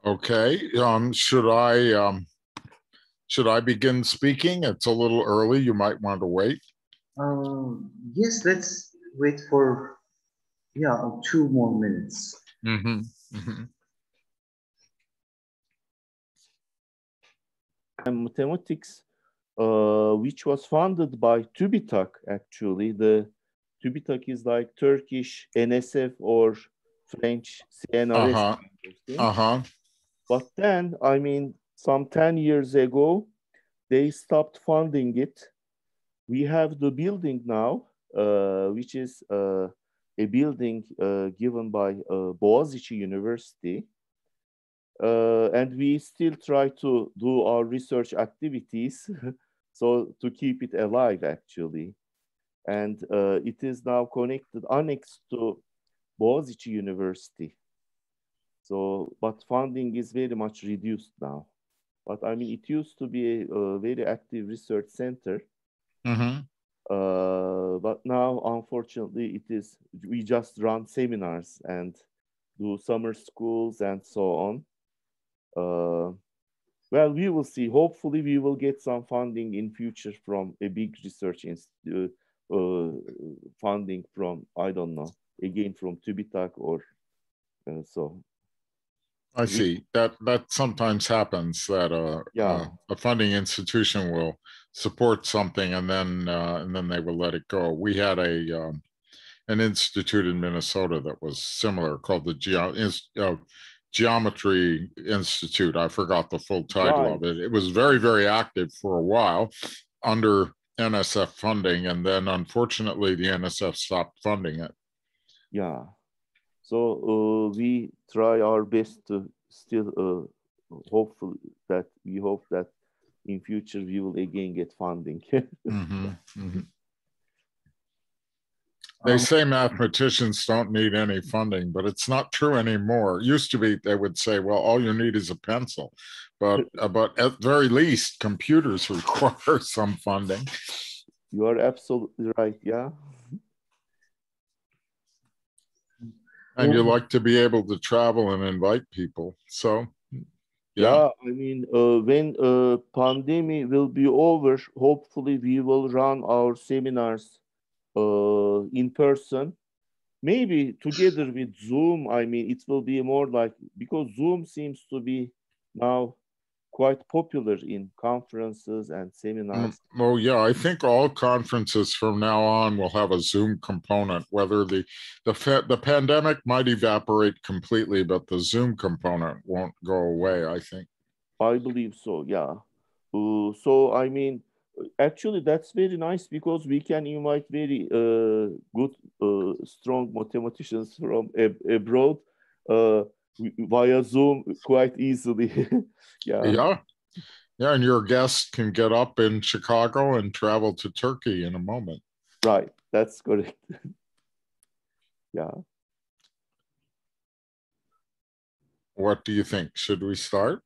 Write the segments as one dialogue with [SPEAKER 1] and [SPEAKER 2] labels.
[SPEAKER 1] Okay. Should I begin speaking? It's a little early. You might want to wait.
[SPEAKER 2] Yes, let's wait for, yeah, 2 more minutes.
[SPEAKER 1] Mm-hmm. Mm-hmm.
[SPEAKER 3] And mathematics, which was founded by TÜBİTAK, actually. The TÜBİTAK is like Turkish NSF or French CNRS.
[SPEAKER 1] Uh-huh. Uh-huh.
[SPEAKER 3] But then, I mean, some 10 years ago, they stopped funding it. We have the building now, which is a building given by Boğaziçi University. And we still try to do our research activities so to keep it alive, actually. And it is now connected, annexed to Boğaziçi University. So, but funding is very much reduced now. But I mean, it used to be a very active research center.
[SPEAKER 1] Mm-hmm.
[SPEAKER 3] But now, unfortunately, we just run seminars and do summer schools and so on. Well, we will see. Hopefully, we will get some funding in future from a big research institute, funding from, I don't know, again from TÜBİTAK or so.
[SPEAKER 1] I see. That sometimes happens, that a funding institution will support something and then they will let it go. We had an institute in Minnesota that was similar, called the Geometry Institute. I forgot the full title of it. It was very, very active for a while under NSF funding, and then unfortunately the NSF stopped funding it.
[SPEAKER 3] Yeah. So we try our best to still we hope that in future we will again get funding.
[SPEAKER 1] Mm-hmm. Mm-hmm. They say mathematicians don't need any funding, but it's not true anymore. It used to be they would say, well, all you need is a pencil, but at very least, computers require some funding.
[SPEAKER 3] You are absolutely right, yeah.
[SPEAKER 1] And you like to be able to travel and invite people, so
[SPEAKER 3] yeah. I mean, when pandemic will be over, hopefully we will run our seminars in person, maybe together with Zoom. I mean, it will be more like, because Zoom seems to be now quite popular in conferences and seminars.
[SPEAKER 1] Oh yeah, I think all conferences from now on will have a Zoom component. Whether the pandemic might evaporate completely, but the Zoom component won't go away, I think.
[SPEAKER 3] I believe so, yeah. So I mean, actually that's very nice, because we can invite very good, strong mathematicians from abroad via Zoom quite easily.
[SPEAKER 1] Yeah, and your guest can get up in Chicago and travel to Turkey in a moment.
[SPEAKER 3] Right, that's correct. Yeah.
[SPEAKER 1] What do you think? Should we start?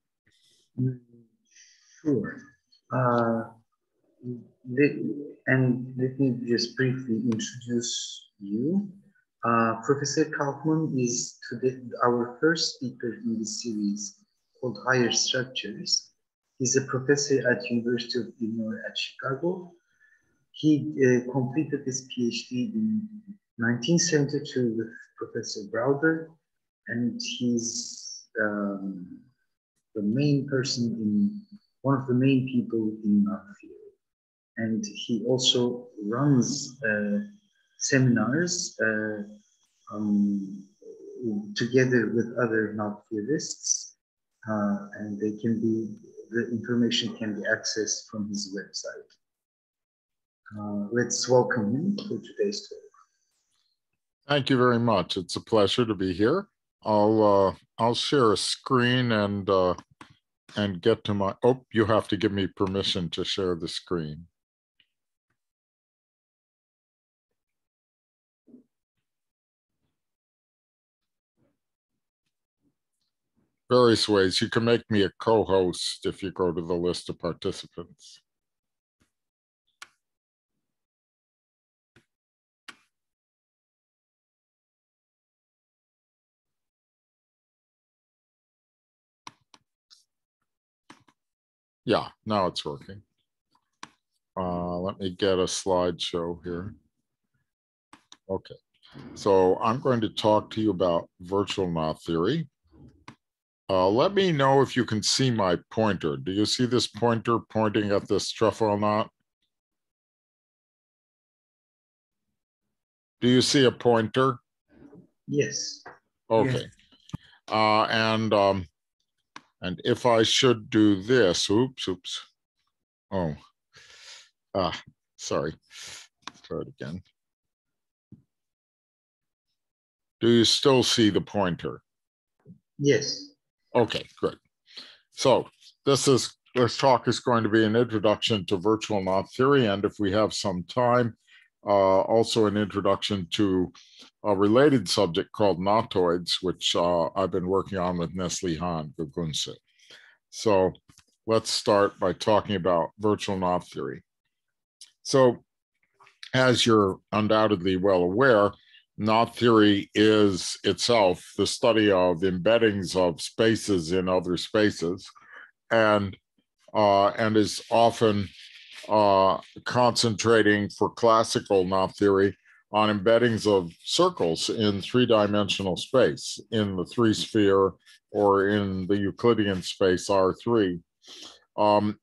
[SPEAKER 2] Sure. And let me just briefly introduce you. Professor Kauffman is today our first speaker in this series called Higher Structures. He's a professor at University of Illinois at Chicago. He completed his PhD in 1972 with Professor Browder, and he's the main person one of the main people in our field. And he also runs seminars together with other knot theorists, and the information can be accessed from his website. Let's welcome him for today's talk.
[SPEAKER 1] Thank you very much. It's a pleasure to be here. I'll share a screen and get to my. Oh, you have to give me permission to share the screen. Various ways. You can make me a co-host if you go to the list of participants. Yeah, now it's working. Let me get a slideshow here. Okay, so I'm going to talk to you about virtual knot theory. Let me know if you can see my pointer. Do you see this pointer pointing at this trefoil knot? Do you see a pointer?
[SPEAKER 2] Yes.
[SPEAKER 1] Okay. Yes. And if I should do this, oops. Oh, sorry. Let's try it again. Do you still see the pointer?
[SPEAKER 2] Yes.
[SPEAKER 1] Okay, good. So this talk is going to be an introduction to virtual knot theory, and if we have some time, also an introduction to a related subject called knotoids, which I've been working on with Nestle Hahn Gugunse. So let's start by talking about virtual knot theory. So as you're undoubtedly well aware, knot theory is itself the study of embeddings of spaces in other spaces, and is often concentrating for classical knot theory on embeddings of circles in three-dimensional space, in the three-sphere or in the Euclidean space R3.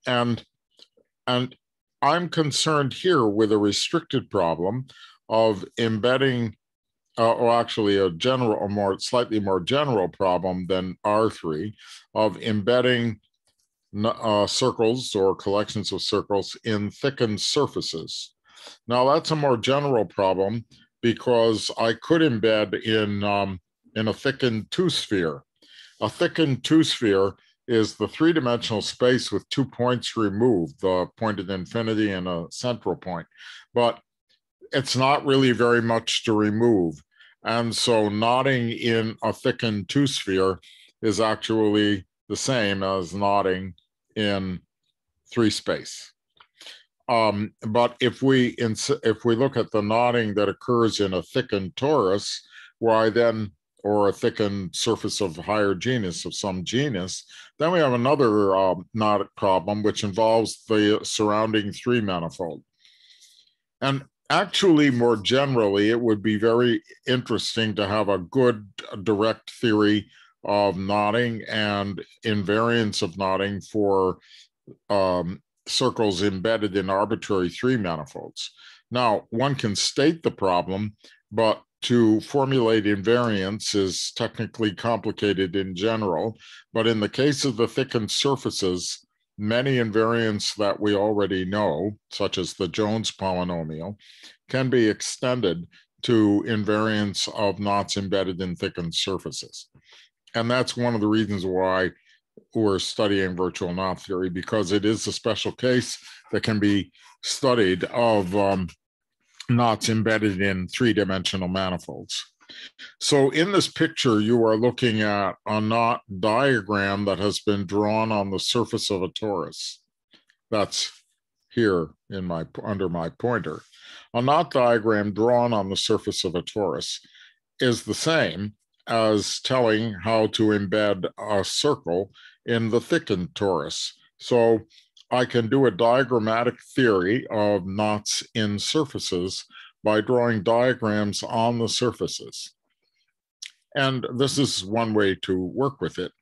[SPEAKER 1] And I'm concerned here with a restricted problem of embedding, or actually a slightly more general problem than R3, of embedding circles or collections of circles in thickened surfaces. Now that's a more general problem because I could embed in a thickened two-sphere. A thickened two-sphere is the three-dimensional space with 2 points removed, the point at infinity and a central point. But it's not really very much to remove. And so knotting in a thickened two-sphere is actually the same as knotting in three space. But if we look at the knotting that occurs in a thickened torus, or a thickened surface of higher genus of some genus, then we have another knot problem, which involves the surrounding three manifold. And actually, more generally, it would be very interesting to have a good direct theory of knotting and invariance of knotting for circles embedded in arbitrary three manifolds. Now, one can state the problem, but to formulate invariance is technically complicated in general. But in the case of the thickened surfaces, many invariants that we already know, such as the Jones polynomial, can be extended to invariance of knots embedded in thickened surfaces. And that's one of the reasons why we're studying virtual knot theory, because it is a special case that can be studied of knots embedded in three-dimensional manifolds. So in this picture, you are looking at a knot diagram that has been drawn on the surface of a torus. That's here under my pointer. A knot diagram drawn on the surface of a torus is the same as telling how to embed a circle in the thickened torus. So I can do a diagrammatic theory of knots in surfaces by drawing diagrams on the surfaces. And this is one way to work with it.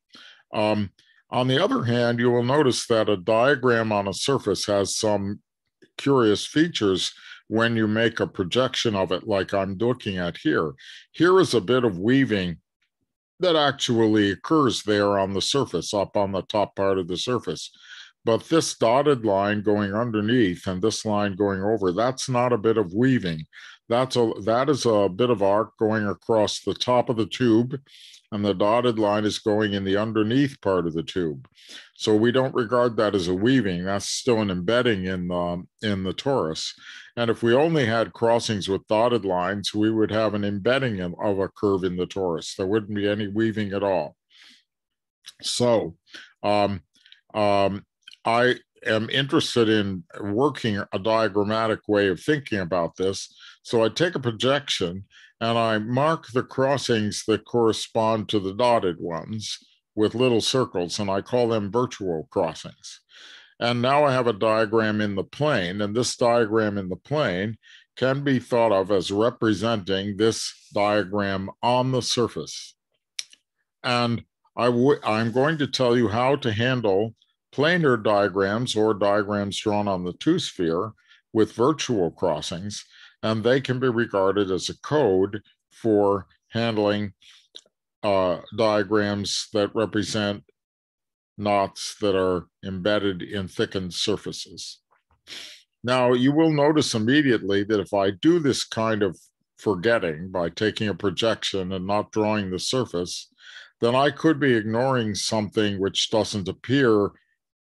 [SPEAKER 1] On the other hand, you will notice that a diagram on a surface has some curious features when you make a projection of it, like I'm looking at here. Here is a bit of weaving that actually occurs there on the surface, up on the top part of the surface. But this dotted line going underneath and this line going over, that's not a bit of weaving. That is a bit of arc going across the top of the tube, and the dotted line is going in the underneath part of the tube. So we don't regard that as a weaving. That's still an embedding in the torus. And if we only had crossings with dotted lines, we would have an embedding of a curve in the torus. There wouldn't be any weaving at all. So I am interested in working a diagrammatic way of thinking about this. So I take a projection and I mark the crossings that correspond to the dotted ones with little circles, and I call them virtual crossings. And now I have a diagram in the plane, and this diagram in the plane can be thought of as representing this diagram on the surface. And I'm going to tell you how to handle planar diagrams or diagrams drawn on the two-sphere with virtual crossings, and they can be regarded as a code for handling diagrams that represent knots that are embedded in thickened surfaces. Now, you will notice immediately that if I do this kind of forgetting by taking a projection and not drawing the surface, then I could be ignoring something which doesn't appear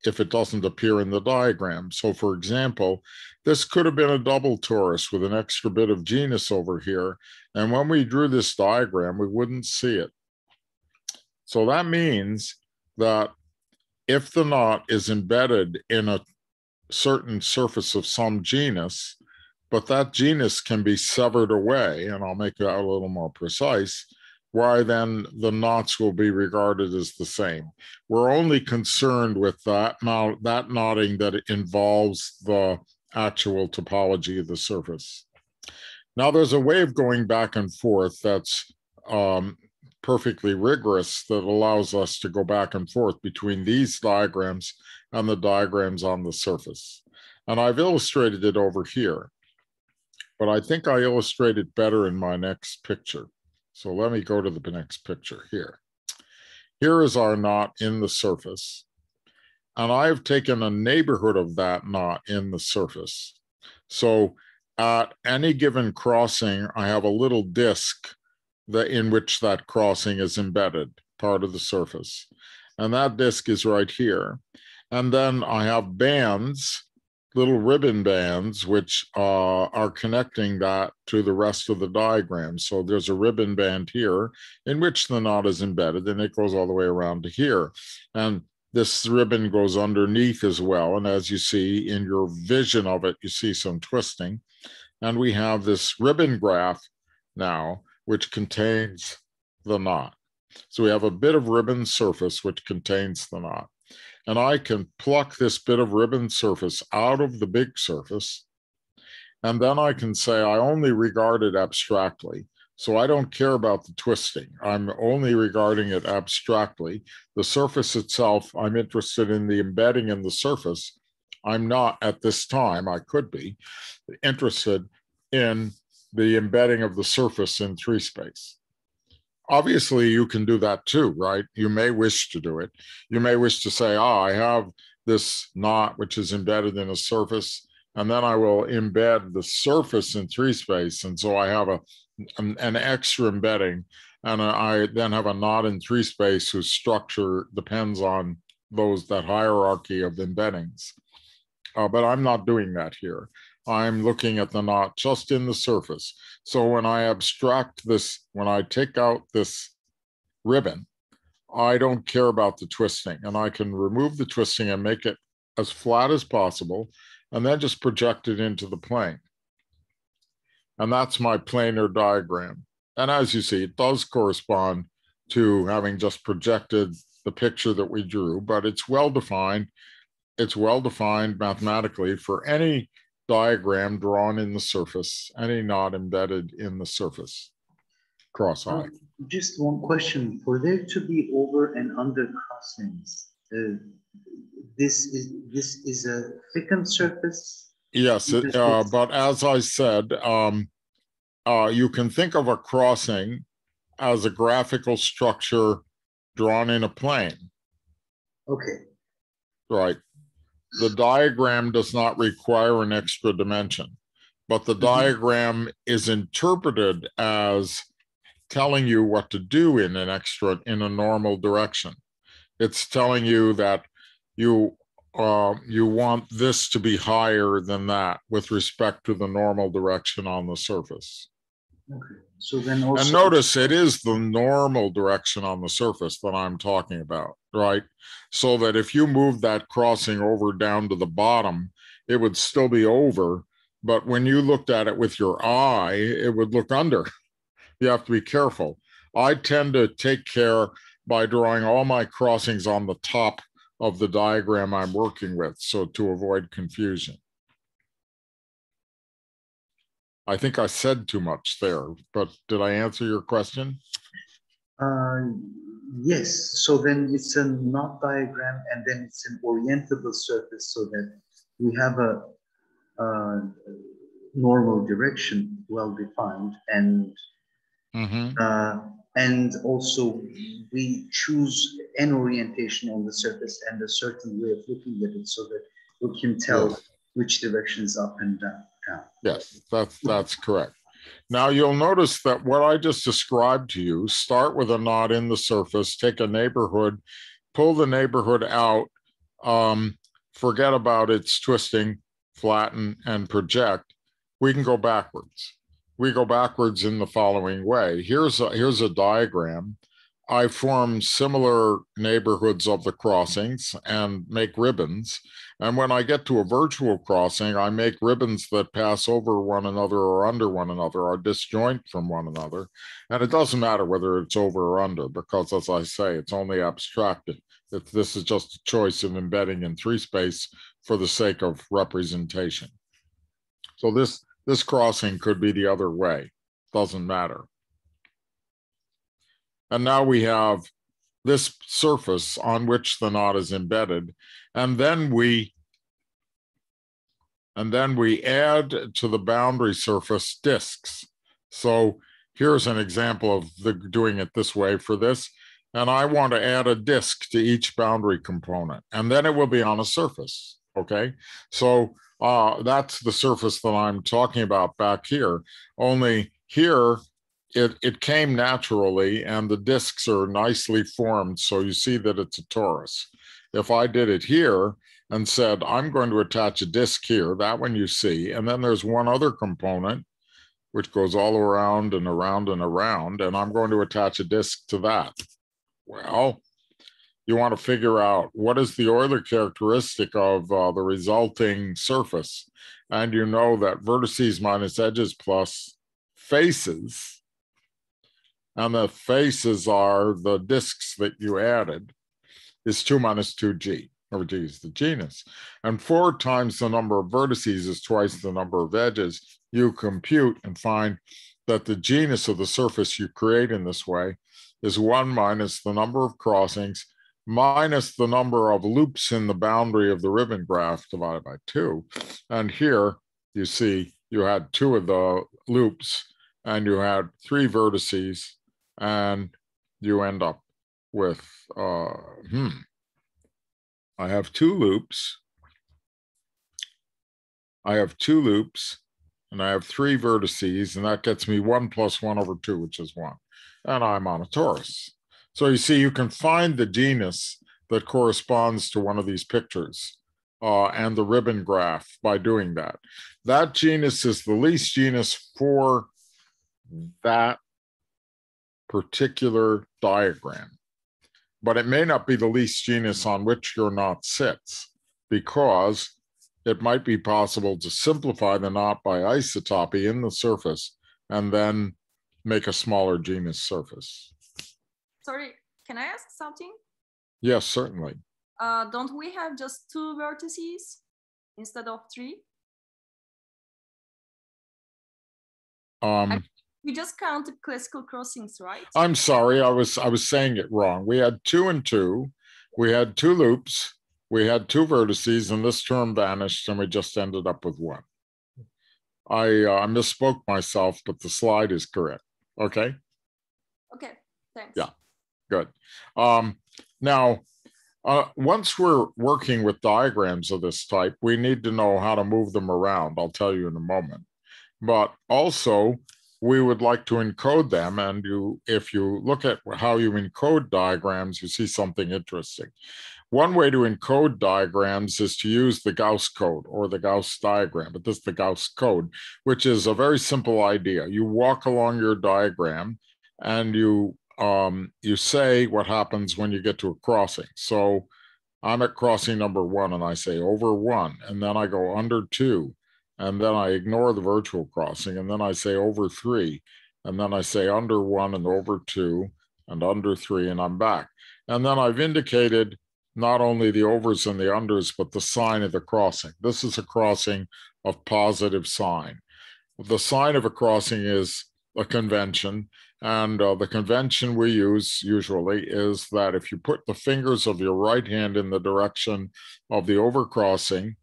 [SPEAKER 1] if it doesn't appear in the diagram. So for example, this could have been a double torus with an extra bit of genus over here. And when we drew this diagram, we wouldn't see it. So that means that if the knot is embedded in a certain surface of some genus, but that genus can be severed away, and I'll make that a little more precise, why then the knots will be regarded as the same. We're only concerned with that knotting that involves the actual topology of the surface. Now there's a way of going back and forth that's perfectly rigorous that allows us to go back and forth between these diagrams and the diagrams on the surface. And I've illustrated it over here, but I think I illustrate it better in my next picture. So let me go to the next picture here. Here is our knot in the surface. And I've taken a neighborhood of that knot in the surface. So at any given crossing, I have a little disk in which that crossing is embedded, part of the surface. And that disk is right here. And then I have bands, little ribbon bands, which are connecting that to the rest of the diagram. So there's a ribbon band here in which the knot is embedded, and it goes all the way around to here. And this ribbon goes underneath as well. And as you see in your vision of it, you see some twisting. And we have this ribbon graph now, which contains the knot. So we have a bit of ribbon surface which contains the knot. And I can pluck this bit of ribbon surface out of the big surface. And then I can say I only regard it abstractly. So I don't care about the twisting. I'm only regarding it abstractly. The surface itself, I'm interested in the embedding in the surface. I'm not at this time, I could be, interested in the embedding of the surface in 3-space. Obviously, you can do that too, right? You may wish to do it. You may wish to say, I have this knot which is embedded in a surface, and then I will embed the surface in 3-space. And so I have an extra embedding, and I then have a knot in 3-space whose structure depends on that hierarchy of embeddings. But I'm not doing that here. I'm looking at the knot just in the surface. So when I abstract this, when I take out this ribbon, I don't care about the twisting, and I can remove the twisting and make it as flat as possible, and then just project it into the plane. And that's my planar diagram. And as you see, it does correspond to having just projected the picture that we drew, but it's well-defined. It's well-defined mathematically for any diagram drawn in the surface, any knot embedded in the surface, cross-eye.
[SPEAKER 2] Just one question. For there to be over and under crossings, this is a thickened surface?
[SPEAKER 1] Yes, but as I said, you can think of a crossing as a graphical structure drawn in a plane.
[SPEAKER 2] Okay.
[SPEAKER 1] Right. The diagram does not require an extra dimension, but the diagram is interpreted as telling you what to do in a normal direction. It's telling you that you want this to be higher than that with respect to the normal direction on the surface.
[SPEAKER 2] Okay. So then also,
[SPEAKER 1] and notice it is the normal direction on the surface that I'm talking about, right? So that if you move that crossing over down to the bottom, it would still be over. But when you looked at it with your eye, it would look under. You have to be careful. I tend to take care by drawing all my crossings on the top of the diagram I'm working with, so to avoid confusion. I think I said too much there, but did I answer your question?
[SPEAKER 2] Yes, so then it's a knot diagram and then it's an orientable surface so that we have a normal direction well defined and also we choose an orientation on the surface and a certain way of looking at it so that we can tell which direction is up and down.
[SPEAKER 1] Yes, that's correct. Now you'll notice that what I just described to you, start with a knot in the surface, take a neighborhood, pull the neighborhood out, forget about its twisting, flatten, and project. We can go backwards. We go backwards in the following way. Here's a diagram. I form similar neighborhoods of the crossings and make ribbons. And when I get to a virtual crossing, I make ribbons that pass over one another or under one another, or disjoint from one another. And it doesn't matter whether it's over or under, because as I say, it's only abstracted. This is just a choice of embedding in 3 space for the sake of representation. So this crossing could be the other way, doesn't matter. And now we have this surface on which the knot is embedded. And then we add to the boundary surface disks. So here's an example of doing it this way for this. And I want to add a disk to each boundary component. And then it will be on a surface, okay? So that's the surface that I'm talking about back here. Only here, it came naturally and the disks are nicely formed. So you see that it's a torus. If I did it here and said, I'm going to attach a disk here, that one you see, and then there's one other component which goes all around and around and around, and I'm going to attach a disk to that. Well, you want to figure out what is the Euler characteristic of the resulting surface. And you know that vertices minus edges plus faces, and the faces are the disks that you added, is 2 minus 2g, or g is the genus. And 4 times the number of vertices is twice the number of edges. You compute and find that the genus of the surface you create in this way is 1 minus the number of crossings minus the number of loops in the boundary of the ribbon graph divided by 2. And here you see you had 2 of the loops and you had 3 vertices, and you end up with, I have 2 loops. I have 2 loops, and I have 3 vertices, and that gets me 1 plus 1 over 2, which is 1. And I'm on a torus. So you see, you can find the genus that corresponds to one of these pictures and the ribbon graph by doing that. That genus is the least genus for that particular diagram. But it may not be the least genus on which your knot sits, because it might be possible to simplify the knot by isotopy in the surface and then make a smaller genus surface.
[SPEAKER 4] Sorry, can I ask something?
[SPEAKER 1] Yes, certainly.
[SPEAKER 4] Don't we have just 2 vertices instead of 3? We just count the classical crossings, right?
[SPEAKER 1] I'm sorry, I was saying it wrong. We had 2 and 2. We had 2 loops. We had 2 vertices, and this term vanished, and we just ended up with 1. I misspoke myself, but the slide is correct. Okay?
[SPEAKER 4] Okay, thanks.
[SPEAKER 1] Yeah, good. Now, once we're working with diagrams of this type, we need to know how to move them around. I'll tell you in a moment. But also, we would like to encode them. And if you look at how you encode diagrams, you see something interesting. One way to encode diagrams is to use the Gauss code or the Gauss diagram, but this is the Gauss code, which is a very simple idea. You walk along your diagram and you say what happens when you get to a crossing. So I'm at crossing number 1 and I say over 1, and then I go under 2. And then I ignore the virtual crossing, and then I say over 3, and then I say under 1 and over 2 and under 3, and I'm back. And then I've indicated not only the overs and the unders, but the sign of the crossing. This is a crossing of positive sign. The sign of a crossing is a convention, and the convention we use usually is that if you put the fingers of your right hand in the direction of the overcrossing,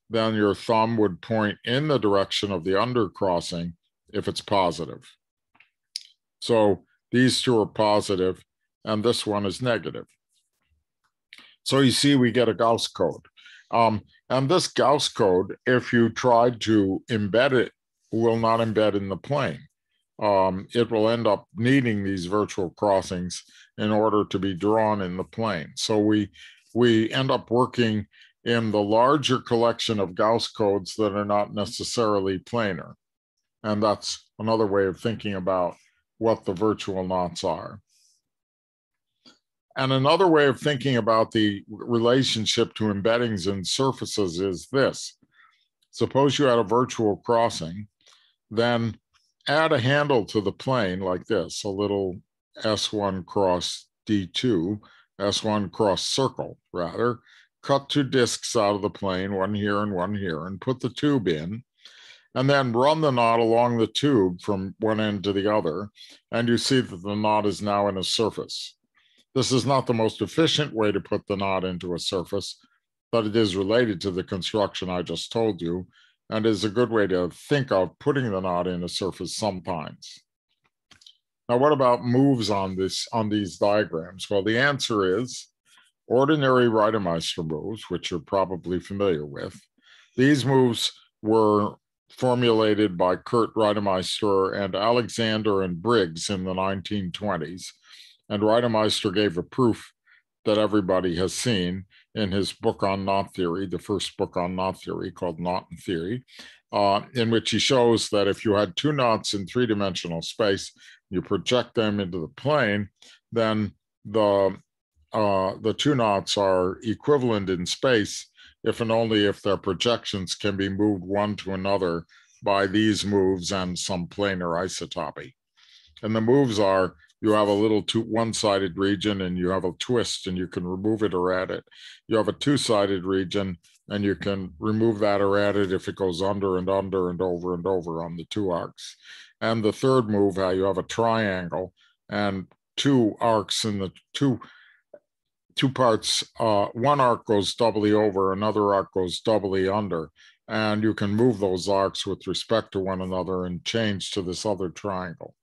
[SPEAKER 1] then your thumb would point in the direction of the undercrossing if it's positive. So these two are positive, and this one is negative. So you see, we get a Gauss code. And this Gauss code, if you try to embed it, will not embed in the plane. It will end up needing these virtual crossings in order to be drawn in the plane. So we end up working in the larger collection of Gauss codes that are not necessarily planar. And that's another way of thinking about what the virtual knots are. And another way of thinking about the relationship to embeddings in surfaces is this. Suppose you had a virtual crossing, then add a handle to the plane like this, a little S1 cross D2, S1 cross circle, rather. Cut two discs out of the plane, one here, and put the tube in, and then run the knot along the tube from one end to the other, and you see that the knot is now in a surface. This is not the most efficient way to put the knot into a surface, but it is related to the construction I just told you, and is a good way to think of putting the knot in a surface sometimes. Now, what about moves on these diagrams? Well, the answer is ordinary Reidemeister moves, which you're probably familiar with. These moves were formulated by Kurt Reidemeister and Alexander and Briggs in the 1920s. And Reidemeister gave a proof that everybody has seen in his book on knot theory, the first book on knot theory called Knot and Theory, in which he shows that if you had two knots in three-dimensional space, you project them into the plane, then the two knots are equivalent in space if and only if their projections can be moved one to another by these moves and some planar isotopy. And the moves are, you have a little one-sided region and you have a twist and you can remove it or add it. You have a two-sided region and you can remove that or add it if it goes under and under and over on the two arcs. And the third move, how you have a triangle and two arcs in the two parts, one arc goes doubly over, another arc goes doubly under, and you can move those arcs with respect to one another and change to this other triangle.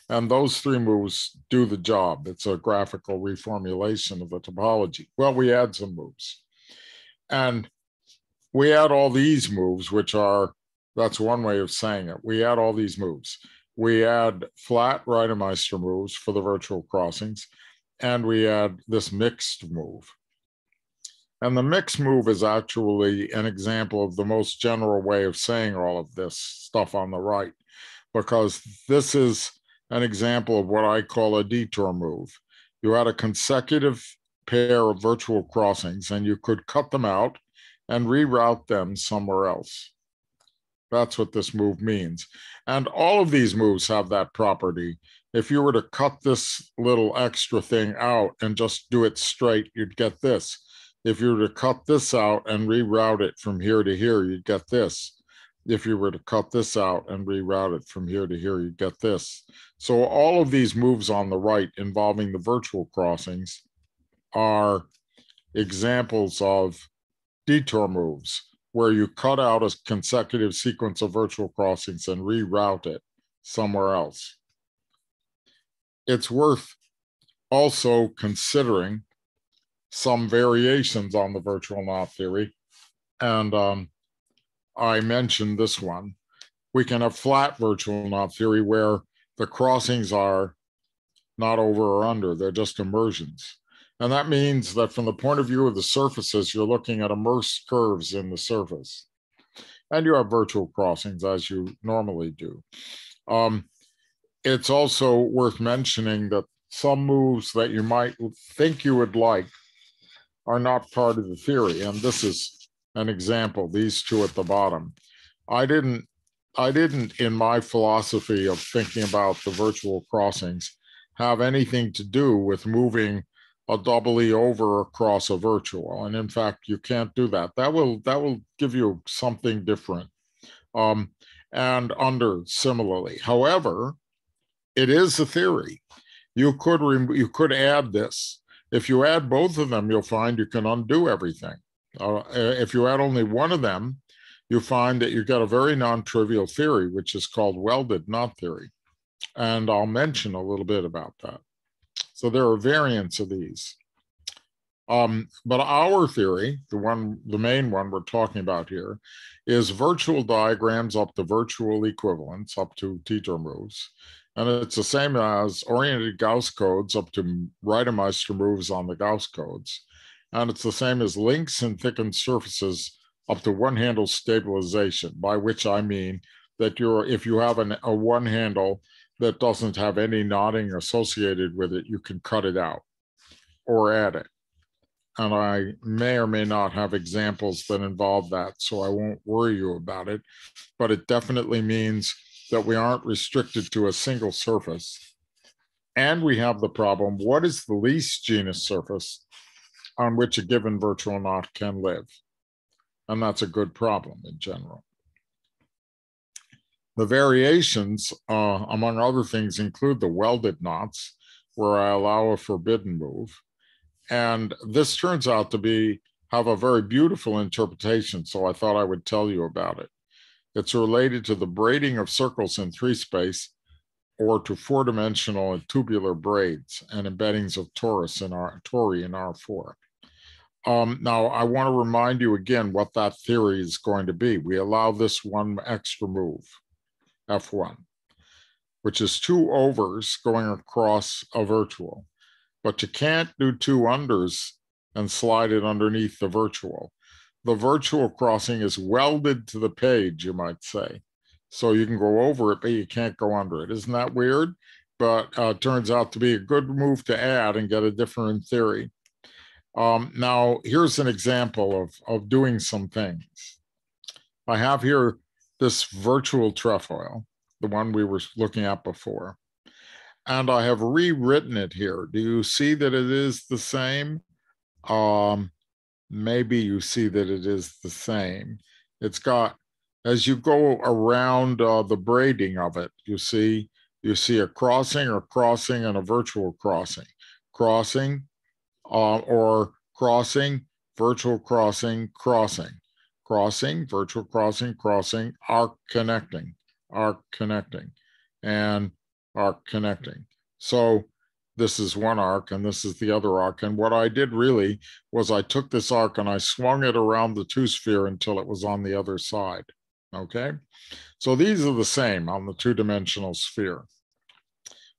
[SPEAKER 1] And those three moves do the job. It's a graphical reformulation of the topology. Well, we add some moves. And we add all these moves, which are, that's one way of saying it. We add all these moves. We add flat Reidemeister moves for the virtual crossings, and we add this mixed move. And the mixed move is actually an example of the most general way of saying all of this stuff on the right, because this is an example of what I call a detour move. You had a consecutive pair of virtual crossings and you could cut them out and reroute them somewhere else. That's what this move means. And all of these moves have that property. If you were to cut this little extra thing out and just do it straight, you'd get this. If you were to cut this out and reroute it from here to here, you'd get this. If you were to cut this out and reroute it from here to here, you get this. So all of these moves on the right involving the virtual crossings are examples of detour moves, where you cut out a consecutive sequence of virtual crossings and reroute it somewhere else. It's worth also considering some variations on the virtual knot theory. And I mentioned this one. We can have flat virtual knot theory where the crossings are not over or under, they're just immersions. And that means that from the point of view of the surfaces, you're looking at immersed curves in the surface. And you have virtual crossings as you normally do. It's also worth mentioning that some moves that you might think you would like are not part of the theory. And this is an example, these two at the bottom. I didn't, in my philosophy of thinking about the virtual crossings, have anything to do with moving a doubly over across a virtual. And in fact, you can't do that. That will give you something different. And under similarly. However, it is a theory. You could add this. If you add both of them, you'll find you can undo everything. If you add only one of them, you find that you get a very non-trivial theory, which is called welded knot theory. And I'll mention a little bit about that. So there are variants of these. But our theory, the main one we're talking about here, is virtual diagrams up to virtual equivalents, up to teeter moves. And it's the same as oriented Gauss codes up to Reidemeister moves on the Gauss codes. And it's the same as links and thickened surfaces up to one handle stabilization, by which I mean that if you have a one handle that doesn't have any knotting associated with it, you can cut it out or add it. And I may or may not have examples that involve that, so I won't worry you about it. But it definitely means that we aren't restricted to a single surface. And we have the problem, what is the least genus surface on which a given virtual knot can live? And that's a good problem in general. The variations, among other things, include the welded knots, where I allow a forbidden move. And this turns out to have a very beautiful interpretation, so I thought I would tell you about it. It's related to the braiding of circles in 3 space, or to 4-dimensional and tubular braids and embeddings of tori in R4. Now, I want to remind you again what that theory is going to be. We allow this one extra move, F1, which is 2 overs going across a virtual. But you can't do 2 unders and slide it underneath the virtual. The virtual crossing is welded to the page, you might say. So you can go over it, but you can't go under it. Isn't that weird? But it turns out to be a good move to add and get a different theory. Now, here's an example of doing some things. I have here this virtual trefoil, the one we were looking at before. And I have rewritten it here. Do you see that it is the same? Maybe you see that it is the same. It's got, as you go around the braiding of it, you see a crossing and a virtual crossing. Crossing, or crossing, virtual crossing, crossing. Crossing, virtual crossing, crossing, arc connecting, and arc connecting. So this is one arc and this is the other arc. And what I did really was I took this arc and I swung it around the 2-sphere until it was on the other side. Okay, so these are the same on the 2-dimensional sphere.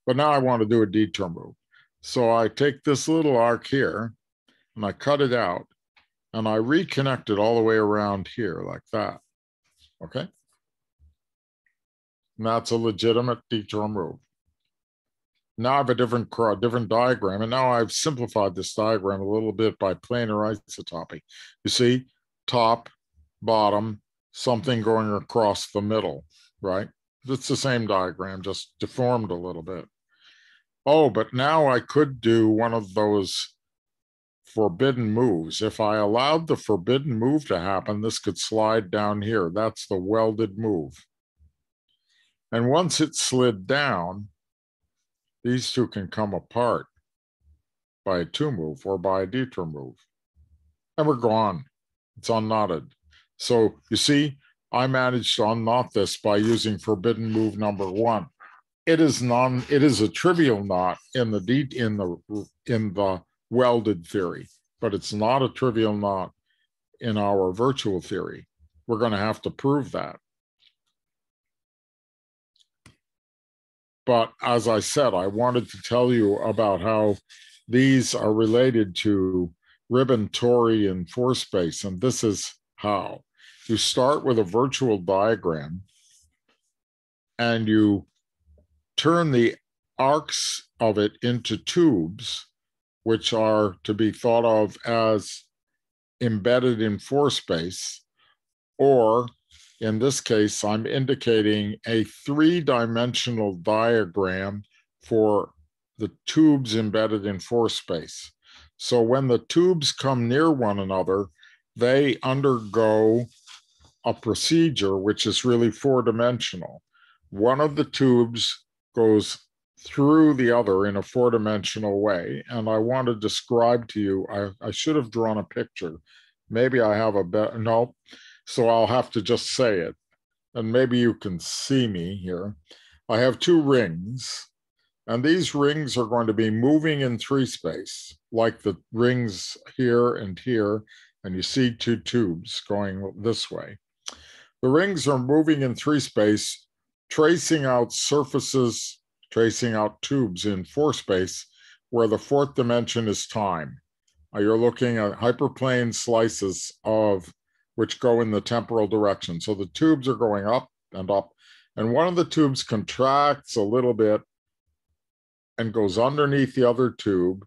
[SPEAKER 1] But now I want to do a detour move. So I take this little arc here and I cut it out and I reconnect it all the way around here like that. Okay. And that's a legitimate detour move. Now I have a different diagram, and now I've simplified this diagram a little bit by planar isotopy. You see, top, bottom, something going across the middle, right? It's the same diagram, just deformed a little bit. Oh, but now I could do one of those forbidden moves. If I allowed the forbidden move to happen, this could slide down here. That's the welded move. And once it slid down, these two can come apart by a 2 move or by a detour move. And we're gone. It's unknotted. So you see, I managed to unknot this by using forbidden move number 1. It is a trivial knot in the welded theory, but it's not a trivial knot in our virtual theory. We're going to have to prove that. But as I said, I wanted to tell you about how these are related to ribbon tori in 4 space, and this is how. You start with a virtual diagram, and you turn the arcs of it into tubes, which are to be thought of as embedded in 4 space, or in this case, I'm indicating a 3-dimensional diagram for the tubes embedded in 4 space. So when the tubes come near one another, they undergo a procedure which is really four-dimensional. One of the tubes goes through the other in a four-dimensional way. And I want to describe to you, I should have drawn a picture. Maybe I have a better, no. So I'll have to just say it. And maybe you can see me here. I have two rings, and these rings are going to be moving in three space, like the rings here and here, and you see two tubes going this way. The rings are moving in three space, tracing out surfaces, tracing out tubes in four space, where the fourth dimension is time. You're looking at hyperplane slices of which go in the temporal direction. So the tubes are going up, and one of the tubes contracts a little bit and goes underneath the other tube,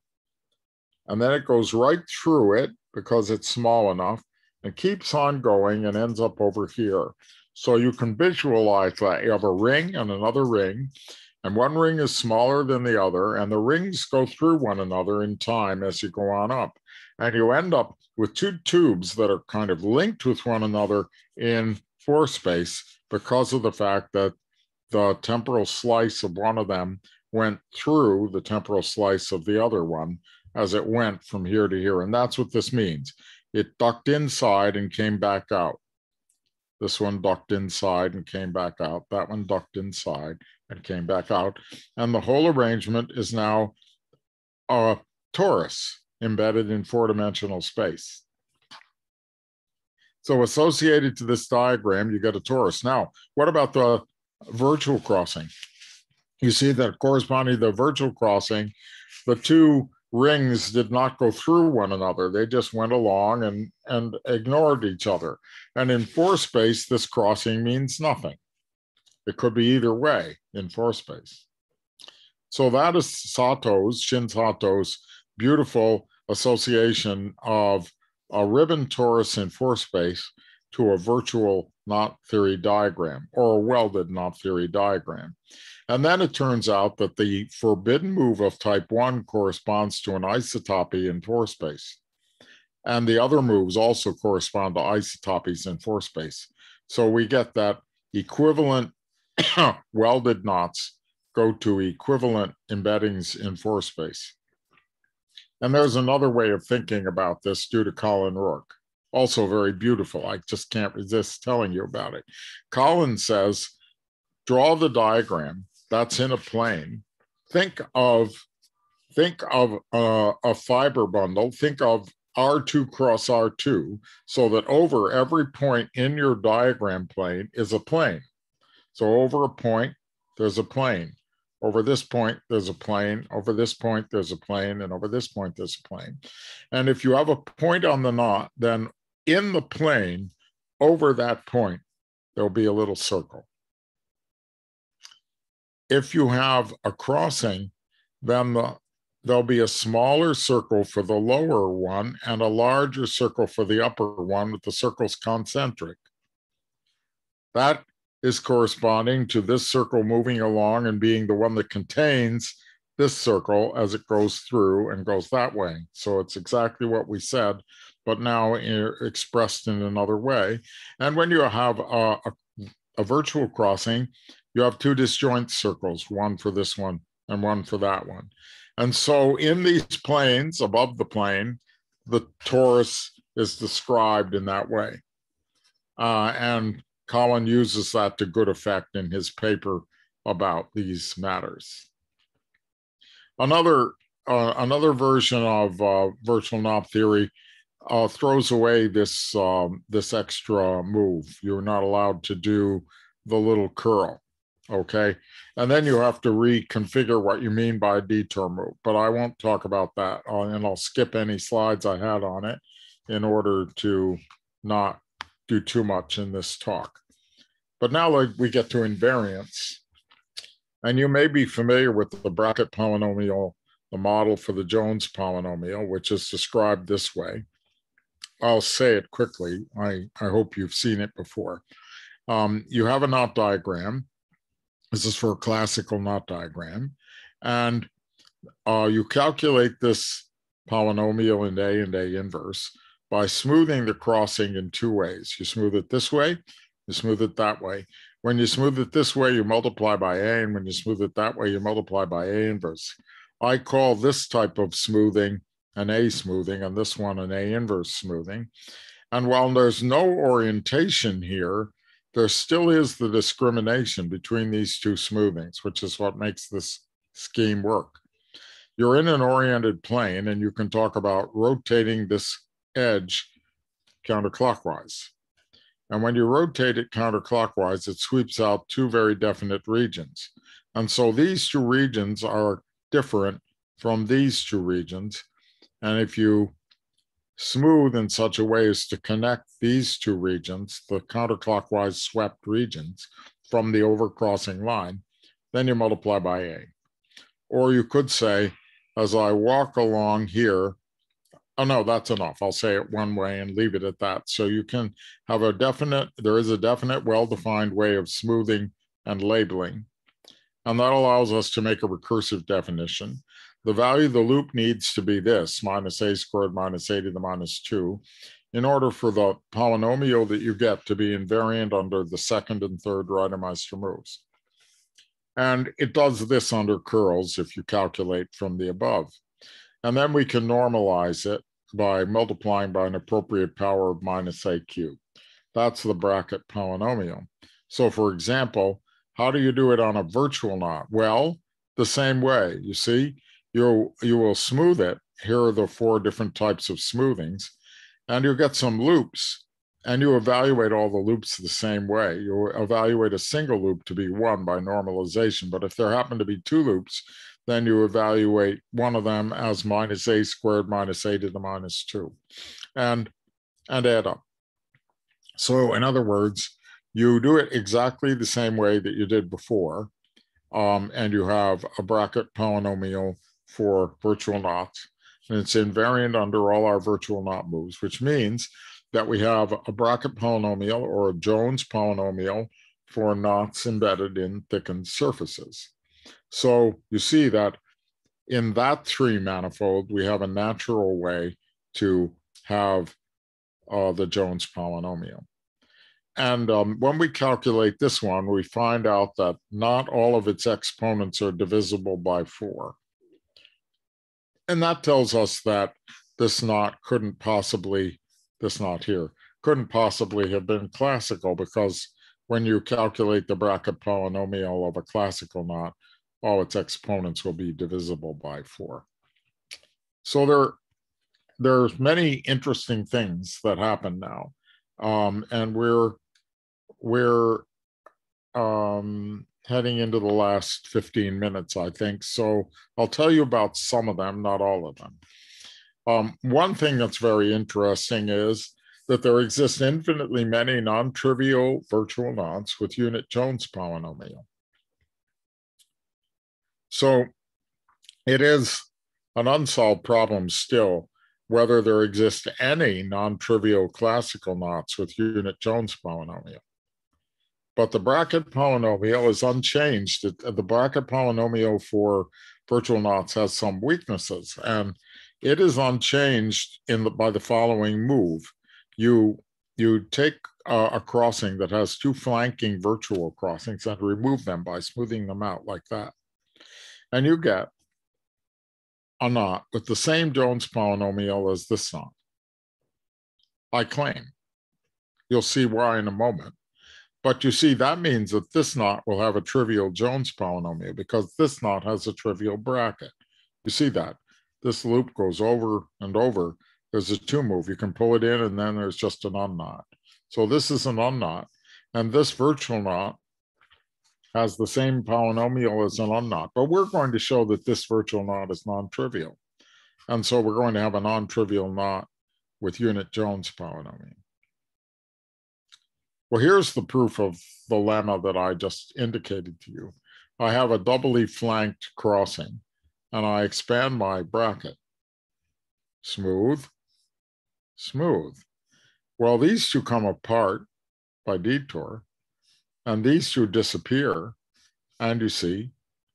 [SPEAKER 1] and then it goes right through it because it's small enough and keeps on going and ends up over here. So you can visualize that. You have a ring and another ring, and one ring is smaller than the other, and the rings go through one another in time as you go on up. And you end up with two tubes that are kind of linked with one another in four space because of the fact that the temporal slice of one of them went through the temporal slice of the other one as it went from here to here. And that's what this means. It ducked inside and came back out. This one ducked inside and came back out. That one ducked inside and came back out. And the whole arrangement is now a torus embedded in four-dimensional space. So associated to this diagram, you get a torus. Now, what about the virtual crossing? You see that corresponding to the virtual crossing, the two rings did not go through one another. They just went along and ignored each other. And in four space, this crossing means nothing. It could be either way in four space. So that is Shin Sato's beautiful association of a ribbon torus in four space to a virtual knot theory diagram, or a welded knot theory diagram. And then it turns out that the forbidden move of type 1 corresponds to an isotopy in four space. And the other moves also correspond to isotopies in four space. So we get that equivalent welded knots go to equivalent embeddings in four space. And there's another way of thinking about this due to Colin Rourke. Also very beautiful. I just can't resist telling you about it. Colin says, draw the diagram that's in a plane. Think of a fiber bundle. Think of R2 cross R2 so that over every point in your diagram plane is a plane. So over a point, there's a plane. Over this point, there's a plane. Over this point, there's a plane. And over this point, there's a plane. And if you have a point on the knot, then in the plane, over that point, there'll be a little circle. If you have a crossing, then there'll be a smaller circle for the lower one and a larger circle for the upper one, with the circles concentric. That is corresponding to this circle moving along and being the one that contains this circle as it goes through and goes that way. So it's exactly what we said, but now expressed in another way. And when you have a virtual crossing, you have two disjoint circles, one for this one and one for that one. And so in these planes above the plane, the torus is described in that way. And Colin uses that to good effect in his paper about these matters. Another version of virtual knot theory throws away this extra move. You're not allowed to do the little curl, okay? And then you have to reconfigure what you mean by a detour move, but I won't talk about that, and I'll skip any slides I had on it in order to not do too much in this talk. But now we get to invariance. And you may be familiar with the bracket polynomial, the model for the Jones polynomial, which is described this way. I'll say it quickly. I hope you've seen it before. You have a knot diagram. This is for a classical knot diagram. And you calculate this polynomial in A and A inverse by smoothing the crossing in two ways. You smooth it this way, you smooth it that way. When you smooth it this way, you multiply by A, and when you smooth it that way, you multiply by A inverse. I call this type of smoothing an A smoothing, and this one an A inverse smoothing. And while there's no orientation here, there still is the discrimination between these two smoothings, which is what makes this scheme work. You're in an oriented plane, and you can talk about rotating this edge counterclockwise. And when you rotate it counterclockwise, it sweeps out two very definite regions. And so these two regions are different from these two regions. And if you smooth in such a way as to connect these two regions, the counterclockwise swept regions, from the overcrossing line, then you multiply by A. Or you could say, as I walk along here, oh no, that's enough. I'll say it one way and leave it at that. So you can have a definite, there is a definite, well-defined way of smoothing and labeling. And that allows us to make a recursive definition. The value of the loop needs to be this, minus A squared minus A to the minus 2, in order for the polynomial that you get to be invariant under the second and third Reidemeister moves. And it does this under curls if you calculate from the above. And then we can normalize it by multiplying by an appropriate power of minus A cubed. That's the bracket polynomial. So for example, how do you do it on a virtual knot? Well, the same way, you see, you will smooth it. Here are the 4 different types of smoothings, and you get some loops, and you evaluate all the loops the same way. You evaluate a single loop to be 1 by normalization, but if there happen to be 2 loops, then you evaluate one of them as minus A squared minus A to the minus 2, and add up. So in other words, you do it exactly the same way that you did before, and you have a bracket polynomial for virtual knots, and it's invariant under all our virtual knot moves, which means that we have a bracket polynomial or a Jones polynomial for knots embedded in thickened surfaces. So you see that in that 3 manifold, we have a natural way to have the Jones polynomial. And when we calculate this one, we find out that not all of its exponents are divisible by 4. And that tells us that this knot couldn't possibly, this knot here, couldn't possibly have been classical, because when you calculate the bracket polynomial of a classical knot, all its exponents will be divisible by 4. So there's many interesting things that happen now. And we're heading into the last 15 minutes, I think. So I'll tell you about some of them, not all of them. One thing that's very interesting is that there exist infinitely many non-trivial virtual knots with unit Jones polynomial. So it is an unsolved problem still whether there exist any non-trivial classical knots with unit Jones polynomial. But the bracket polynomial is unchanged. The bracket polynomial for virtual knots has some weaknesses, and it is unchanged by the following move. You take a crossing that has 2 flanking virtual crossings and remove them by smoothing them out like that. And you get a knot with the same Jones polynomial as this knot, I claim. You'll see why in a moment. But you see, that means that this knot will have a trivial Jones polynomial because this knot has a trivial bracket. You see that? This loop goes over and over. There's a 2 move. You can pull it in, and then there's just an unknot. So this is an unknot, and this virtual knot has the same polynomial as an unknot. But we're going to show that this virtual knot is non-trivial. And so we're going to have a non-trivial knot with unit Jones polynomial. Well, here's the proof of the lemma that I just indicated to you. I have a doubly flanked crossing, and I expand my bracket. Smooth, smooth. Well, these 2 come apart by detour, and these 2 disappear, and you see,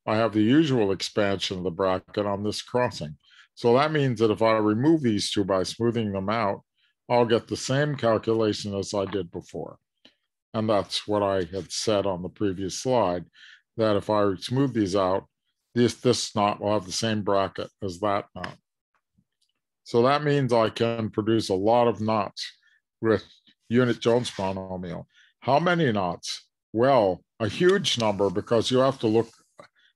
[SPEAKER 1] I have the usual expansion of the bracket on this crossing. So that means that if I remove these two by smoothing them out, I'll get the same calculation as I did before. And that's what I had said on the previous slide, that if I smooth these out, this knot will have the same bracket as that knot. So that means I can produce a lot of knots with unit Jones polynomial. How many knots? Well, a huge number, because you have to look,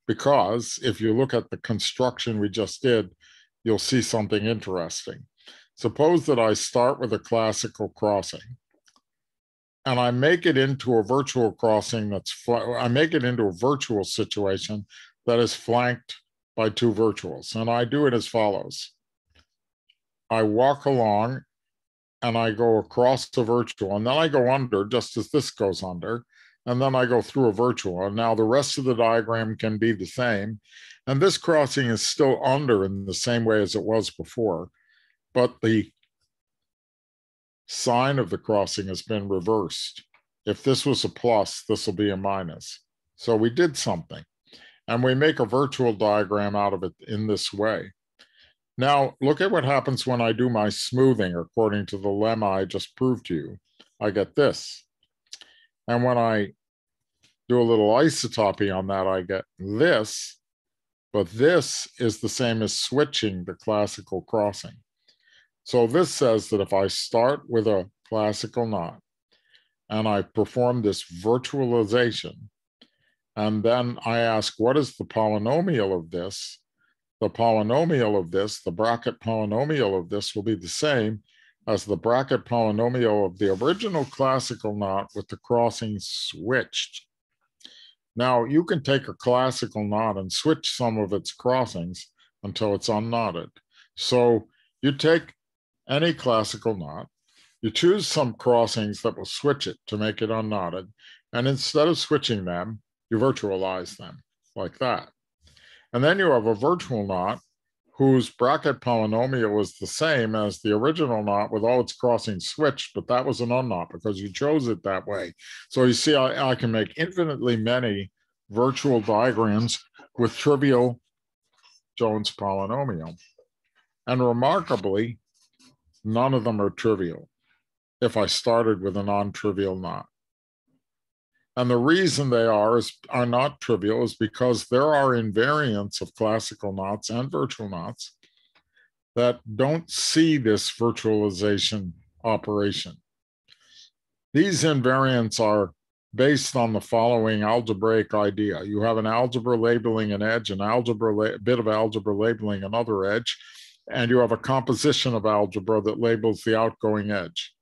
[SPEAKER 1] because if you look at the construction we just did, you'll see something interesting. Suppose that I start with a classical crossing and I make it into a virtual crossing I make it into a virtual situation that is flanked by two virtuals. And I do it as follows. I walk along and I go across the virtual, and then I go under just as this goes under, and then I go through a virtual. And now the rest of the diagram can be the same. And this crossing is still under in the same way as it was before, but the sign of the crossing has been reversed. If this was a plus, this will be a minus. So we did something, and we make a virtual diagram out of it in this way. Now, look at what happens when I do my smoothing according to the lemma I just proved to you. I get this. And when I do a little isotopy on that, I get this, but this is the same as switching the classical crossing. So this says that if I start with a classical knot and I perform this virtualization, and then I ask, what is the polynomial of this? The polynomial of this, the bracket polynomial of this, will be the same as the bracket polynomial of the original classical knot with the crossing switched. Now, you can take a classical knot and switch some of its crossings until it's unknotted. So you take any classical knot, you choose some crossings that will switch it to make it unknotted, and instead of switching them, you virtualize them like that. And then you have a virtual knot whose bracket polynomial is the same as the original knot with all its crossings switched, but that was an unknot because you chose it that way. So you see, I can make infinitely many virtual diagrams with trivial Jones polynomial. And remarkably, none of them are trivial if I started with a non-trivial knot. And the reason they are not trivial is because there are invariants of classical knots and virtual knots that don't see this virtualization operation. These invariants are based on the following algebraic idea. You have an algebra labeling an edge, a bit of algebra labeling another edge, and you have a composition of algebra that labels the outgoing edge.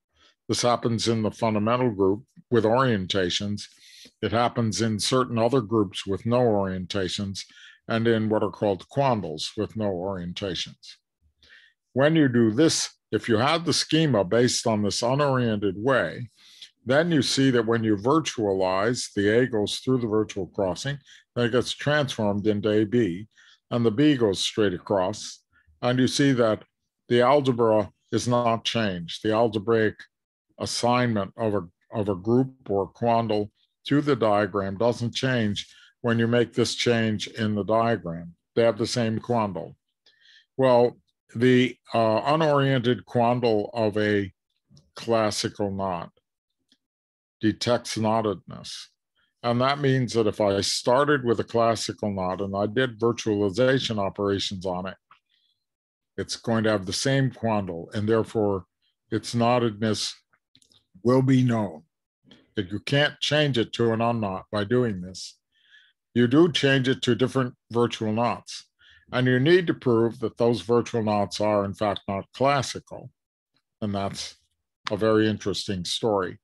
[SPEAKER 1] This happens in the fundamental group with orientations. It happens in certain other groups with no orientations, and in what are called quandles with no orientations. When you do this, if you have the schema based on this unoriented way, then you see that when you virtualize, the A goes through the virtual crossing, then it gets transformed into AB, and the B goes straight across. And you see that the algebra is not changed. The algebraic assignment of a group or quandle to the diagram doesn't change when you make this change in the diagram. They have the same quandle. Well, the unoriented quandle of a classical knot detects knottedness. And that means that if I started with a classical knot and I did virtualization operations on it, it's going to have the same quandle, and therefore its knottedness will be known. That you can't change it to an unknot by doing this. You do change it to different virtual knots, and you need to prove that those virtual knots are in fact not classical. And that's a very interesting story.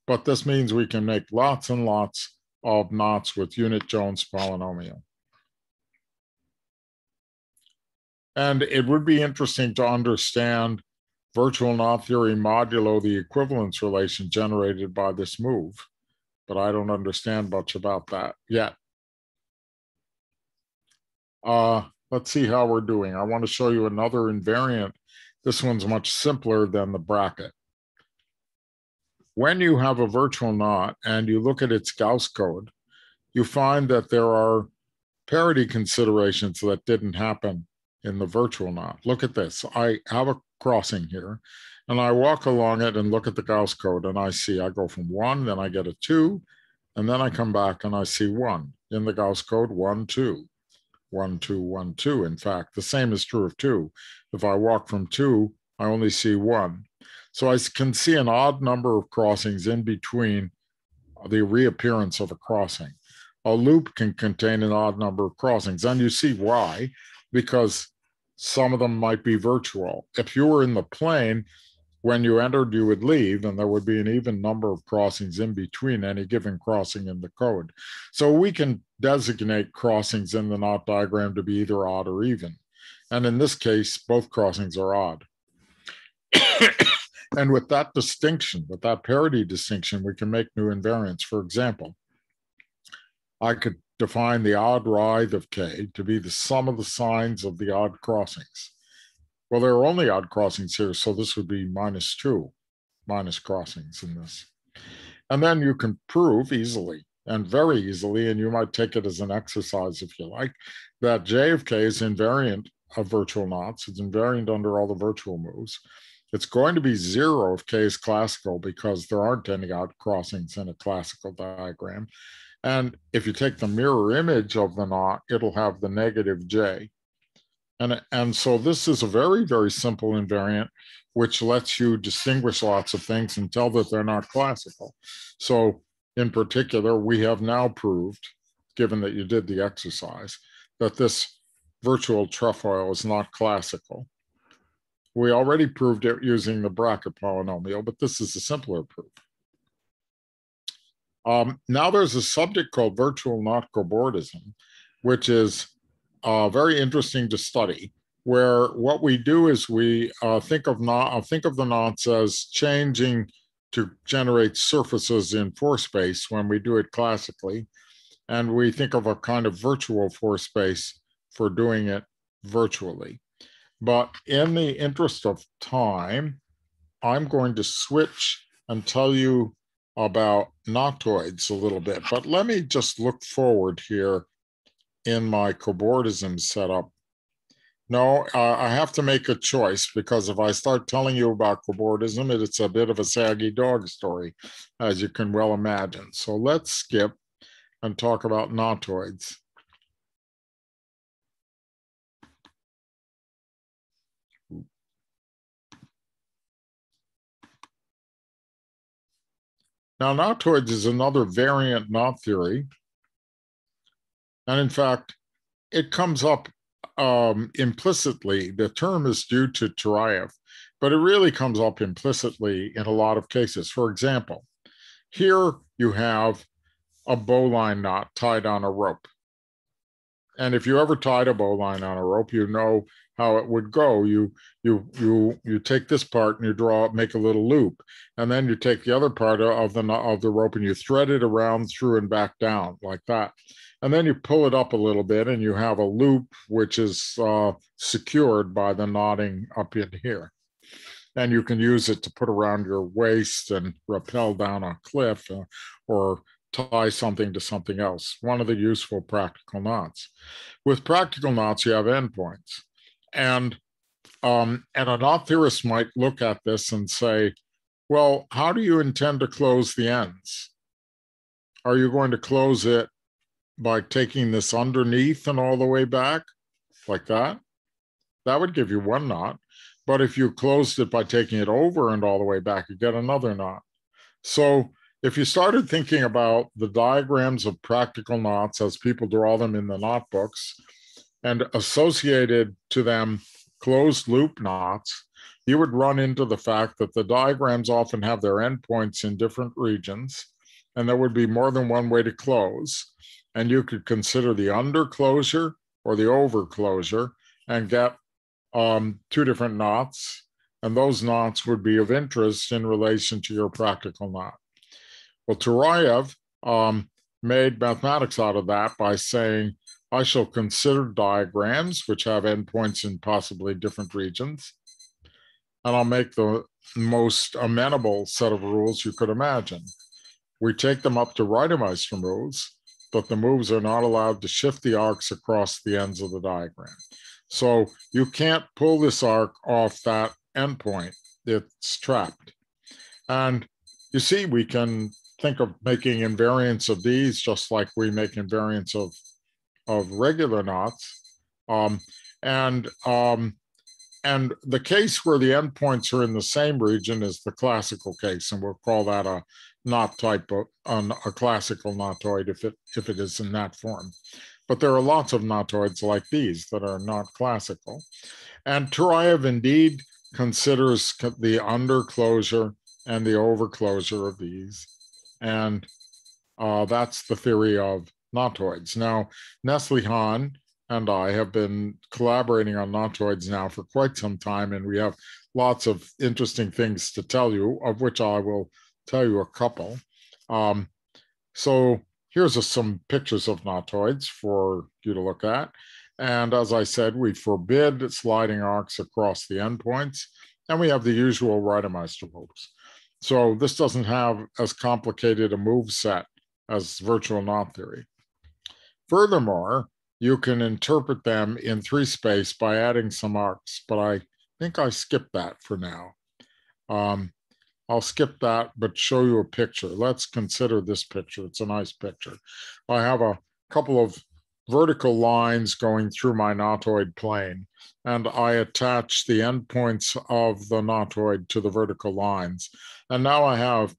[SPEAKER 1] But this means we can make lots and lots of knots with unit Jones polynomial. And it would be interesting to understand virtual knot theory modulo the equivalence relation generated by this move, but I don't understand much about that yet. Let's see how we're doing. I want to show you another invariant. This one's much simpler than the bracket. When you have a virtual knot and you look at its Gauss code, you find that there are parity considerations that didn't happen in the virtual knot. Look at this. I have a crossing here, and I walk along it and look at the Gauss code, and I see I go from 1, then I get a 2, and then I come back and I see 1. In the Gauss code, 1, 2. 1, 2, 1, 2. In fact, the same is true of 2. If I walk from 2, I only see 1. So I can see an odd number of crossings in between the reappearance of a crossing. A loop can contain an odd number of crossings, and you see why, because some of them might be virtual. If you were in the plane, when you entered, you would leave, and there would be an even number of crossings in between any given crossing in the code. So we can designate crossings in the knot diagram to be either odd or even. And in this case, both crossings are odd. And with that distinction, with that parity distinction, we can make new invariants. For example, I could define the odd writhe of K to be the sum of the signs of the odd crossings. Well, there are only odd crossings here, so this would be -2, minus crossings in this. And then you can prove easily, and very easily, and you might take it as an exercise if you like, that J of K is invariant of virtual knots. It's invariant under all the virtual moves. It's going to be 0 if K is classical, because there aren't any odd crossings in a classical diagram. And if you take the mirror image of the knot, it'll have the negative J. And so this is a very, very simple invariant, which lets you distinguish lots of things and tell that they're not classical. So in particular, we have now proved, given that you did the exercise, that this virtual trefoil is not classical. We already proved it using the bracket polynomial, but this is a simpler proof. Now there's a subject called virtual knot cobordism, which is very interesting to study, where what we do is we think of the knots as changing to generate surfaces in force space when we do it classically, and we think of a kind of virtual force space for doing it virtually. But in the interest of time, I'm going to switch and tell you about knotoids a little bit. But let me just look forward here in my cobordism setup. No, I have to make a choice, because if I start telling you about cobordism, it's a bit of a saggy dog story, as you can well imagine. So let's skip and talk about knotoids. Now, knotoids is another variant knot theory. And in fact, it comes up implicitly. The term is due to Turayev, but it really comes up implicitly in a lot of cases. For example, here you have a bowline knot tied on a rope. And if you ever tied a bowline on a rope, you know how it would go. You take this part and you make a little loop, and then you take the other part of the rope and you thread it around, through, and back down like that. And then you pull it up a little bit, and you have a loop which is secured by the knotting up in here. And you can use it to put around your waist and rappel down a cliff, or tie something to something else. One of the useful practical knots. With practical knots, you have endpoints. And a knot theorist might look at this and say, well, how do you intend to close the ends? Are you going to close it by taking this underneath and all the way back, like that? That would give you one knot. But if you closed it by taking it over and all the way back, you get another knot. So if you started thinking about the diagrams of practical knots as people draw them in the knot books, and associated to them closed loop knots, you would run into the fact that the diagrams often have their endpoints in different regions, and there would be more than one way to close. And you could consider the under closure or the over closure and get 2 different knots, and those knots would be of interest in relation to your practical knot. Well, Turayev made mathematics out of that by saying, I shall consider diagrams which have endpoints in possibly different regions, and I'll make the most amenable set of rules you could imagine. We take them up to Reidemeister moves, but the moves are not allowed to shift the arcs across the ends of the diagram. So you can't pull this arc off that endpoint. It's trapped. And you see, we can think of making invariants of these just like we make invariants of regular knots. And the case where the endpoints are in the same region is the classical case, and we'll call that a knot type of a classical knotoid if it is in that form. But there are lots of knotoids like these that are not classical. And Turayev indeed considers the underclosure and the overclosure of these. And that's the theory of knotoids. Now, Nestle Hahn and I have been collaborating on knotoids now for quite some time, and we have lots of interesting things to tell you, of which I will tell you a couple. So here's some pictures of knotoids for you to look at. And as I said, we forbid sliding arcs across the endpoints, and we have the usual Reidemeister loops. So this doesn't have as complicated a move set as virtual knot theory. Furthermore, you can interpret them in 3-space by adding some arcs, but I think I skipped that for now. I'll skip that, but show you a picture. Let's consider this picture. It's a nice picture. I have a couple of vertical lines going through my knotoid plane, and I attach the endpoints of the knotoid to the vertical lines. And now I have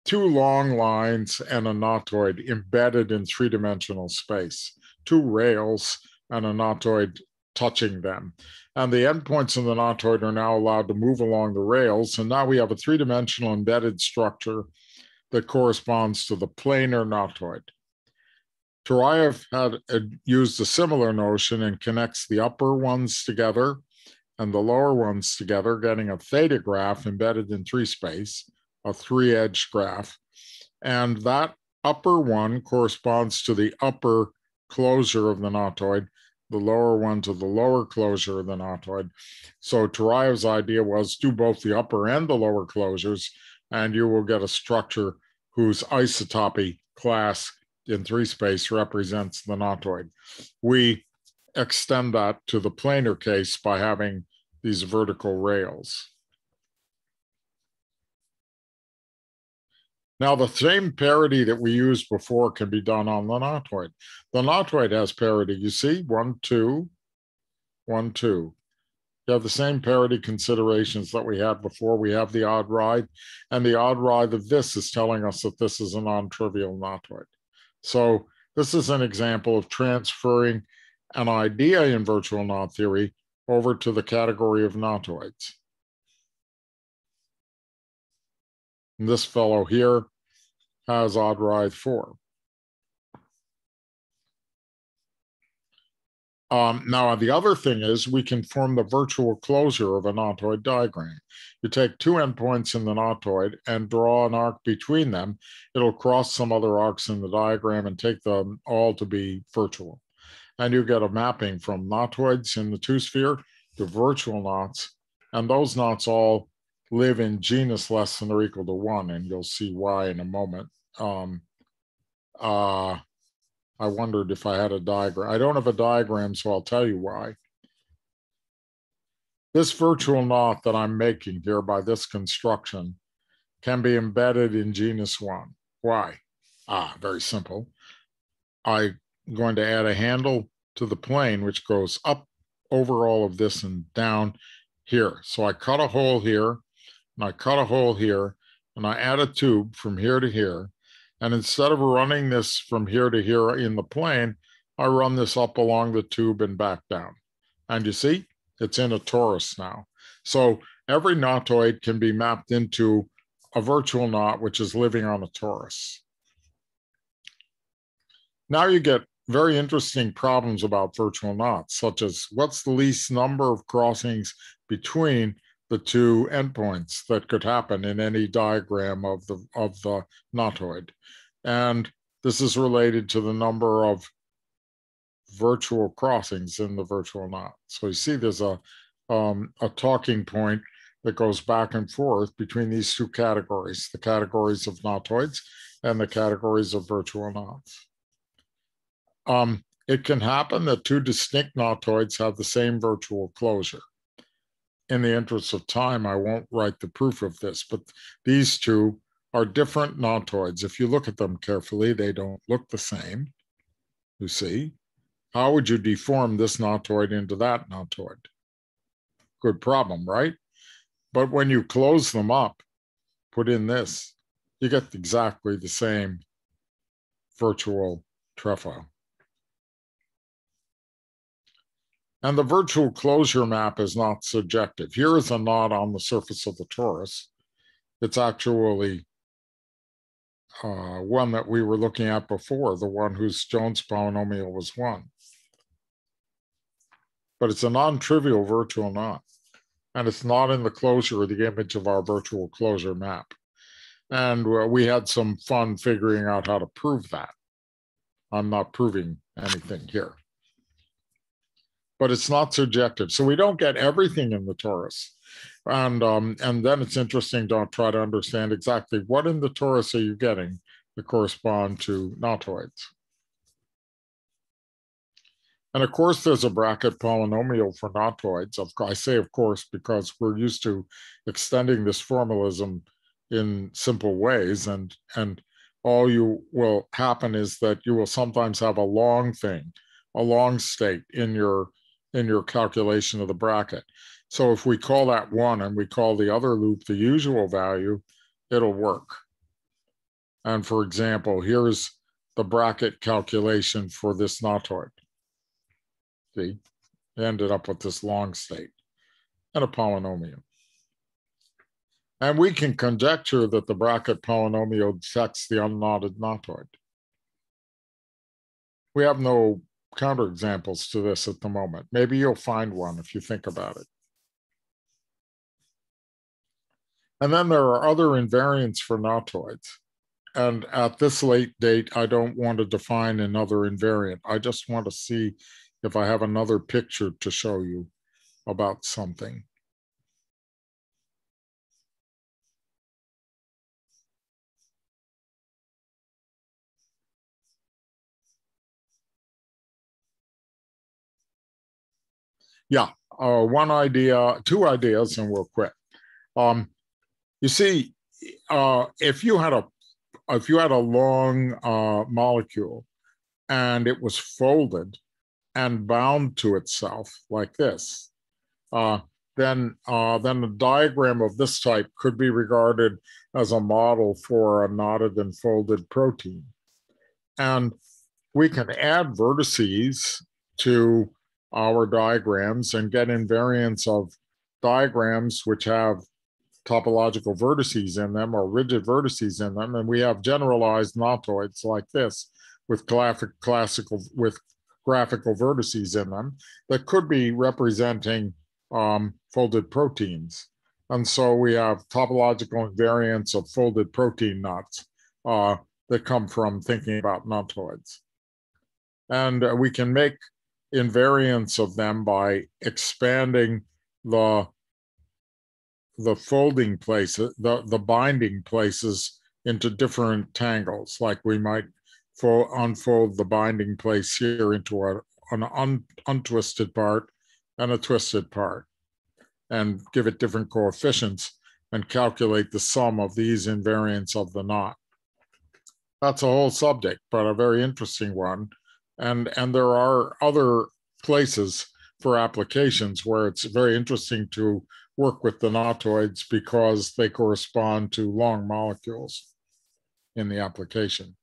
[SPEAKER 1] 2 long lines and a knotoid embedded in 3-dimensional space, 2 rails and a knotoid touching them. And the endpoints of the knotoid are now allowed to move along the rails. And now we have a 3-dimensional embedded structure that corresponds to the planar knotoid. Turayev had used a similar notion and connects the upper ones together and the lower ones together, getting a theta graph embedded in 3-space, a 3-edged graph. And that upper one corresponds to the upper closure of the knotoid, the lower one to the lower closure of the knotoid. So Turayev's idea was do both the upper and the lower closures, and you will get a structure whose isotopy class in 3-space represents the knotoid. We extend that to the planar case by having these vertical rails. Now, the same parity that we used before can be done on the knotoid. The knotoid has parity. You see, 1, 2, 1, 2. You have the same parity considerations that we had before. We have the odd ride, and the odd ride of this is telling us that this is a non-trivial knotoid. So this is an example of transferring an idea in virtual knot theory over to the category of knotoids. And this fellow here has odd ride 4. Now, the other thing is we can form the virtual closure of a knotoid diagram. You take 2 endpoints in the knotoid and draw an arc between them. It'll cross some other arcs in the diagram and take them all to be virtual. And you get a mapping from knotoids in the 2-sphere to virtual knots. And those knots all live in genus less than or equal to 1, and you'll see why in a moment. I wondered if I had a diagram. I don't have a diagram, so I'll tell you why. This virtual knot that I'm making here by this construction can be embedded in genus 1. Why? Very simple. I'm going to add a handle to the plane, which goes up over all of this and down here. So I cut a hole here, and I cut a hole here, and I add a tube from here to here. And instead of running this from here to here in the plane, I run this up along the tube and back down. And you see, it's in a torus now. So every knotoid can be mapped into a virtual knot, which is living on a torus. Now you get very interesting problems about virtual knots, such as what's the least number of crossings between the 2 endpoints that could happen in any diagram of the knotoid. And this is related to the number of virtual crossings in the virtual knot. So you see there's a talking point that goes back and forth between these 2 categories, the categories of knotoids and the categories of virtual knots. it can happen that two distinct nautoids have the same virtual closure. In the interest of time, I won't write the proof of this, but these two are different nautoids. If you look at them carefully, they don't look the same, you see. How would you deform this nautoid into that nautoid? Good problem, right? But when you close them up, put in this, you get exactly the same virtual trefoil. And the virtual closure map is not subjective. Here is a knot on the surface of the torus. It's actually one that we were looking at before, the one whose Jones polynomial was 1. But it's a non-trivial virtual knot, and it's not in the closure of the image of our virtual closure map. And we had some fun figuring out how to prove that. I'm not proving anything here. But it's not subjective. So we don't get everything in the torus. And then it's interesting to try to understand exactly what in the torus are you getting that correspond to nautoids. And of course, there's a bracket polynomial for nautoids. I say of course because we're used to extending this formalism in simple ways. And all you will happen is that you will sometimes have a long thing, a long state in your calculation of the bracket. So if we call that 1 and we call the other loop the usual value, it'll work. And for example, here's the bracket calculation for this nautoid. See, it ended up with this long state and a polynomial. And we can conjecture that the bracket polynomial detects the unknotted nautoid. We have no counterexamples to this at the moment. Maybe you'll find one if you think about it. And then there are other invariants for nautoids. And at this late date, I don't want to define another invariant. I just want to see if I have another picture to show you about something. Yeah, one idea, two ideas, and we'll quit. You see, if you had a long molecule and it was folded and bound to itself like this, then a diagram of this type could be regarded as a model for a knotted and folded protein. And we can add vertices to our diagrams and get invariants of diagrams which have topological vertices in them or rigid vertices in them. And we have generalized nautoids like this with graphical vertices in them that could be representing folded proteins. And so we have topological invariants of folded protein knots that come from thinking about nautoids. And we can make invariants of them by expanding the folding places, the binding places into different tangles. Like we might unfold the binding place here into an untwisted part and a twisted part, and give it different coefficients and calculate the sum of these invariants of the knot. That's a whole subject, but a very interesting one. And there are other places for applications where it's very interesting to work with the nautoids because they correspond to long molecules in the application.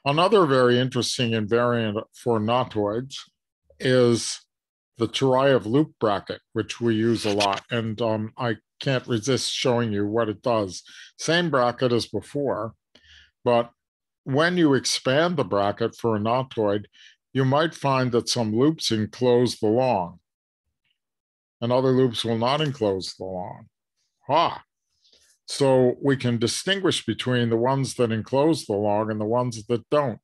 [SPEAKER 1] Another very interesting invariant for nautoids is the Turayev loop bracket, which we use a lot. And I can't resist showing you what it does. Same bracket as before, but when you expand the bracket for a nautoid, you might find that some loops enclose the long and other loops will not enclose the long. So we can distinguish between the ones that enclose the long and the ones that don't,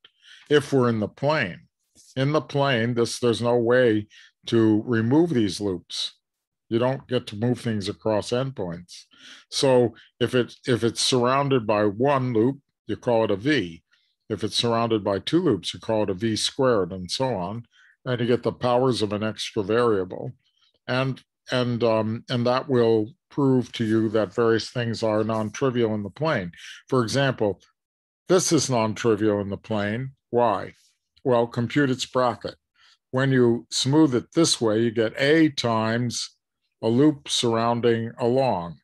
[SPEAKER 1] if we're in the plane. In the plane, there's no way to remove these loops. You don't get to move things across endpoints. So if it's surrounded by one loop, you call it a V. If it's surrounded by two loops, you call it a V squared, and so on. and you get the powers of an extra variable. And that will prove to you that various things are non-trivial in the plane. For example, this is non-trivial in the plane. Why? Well, compute its bracket. When you smooth it this way, you get A times a loop surrounding a long.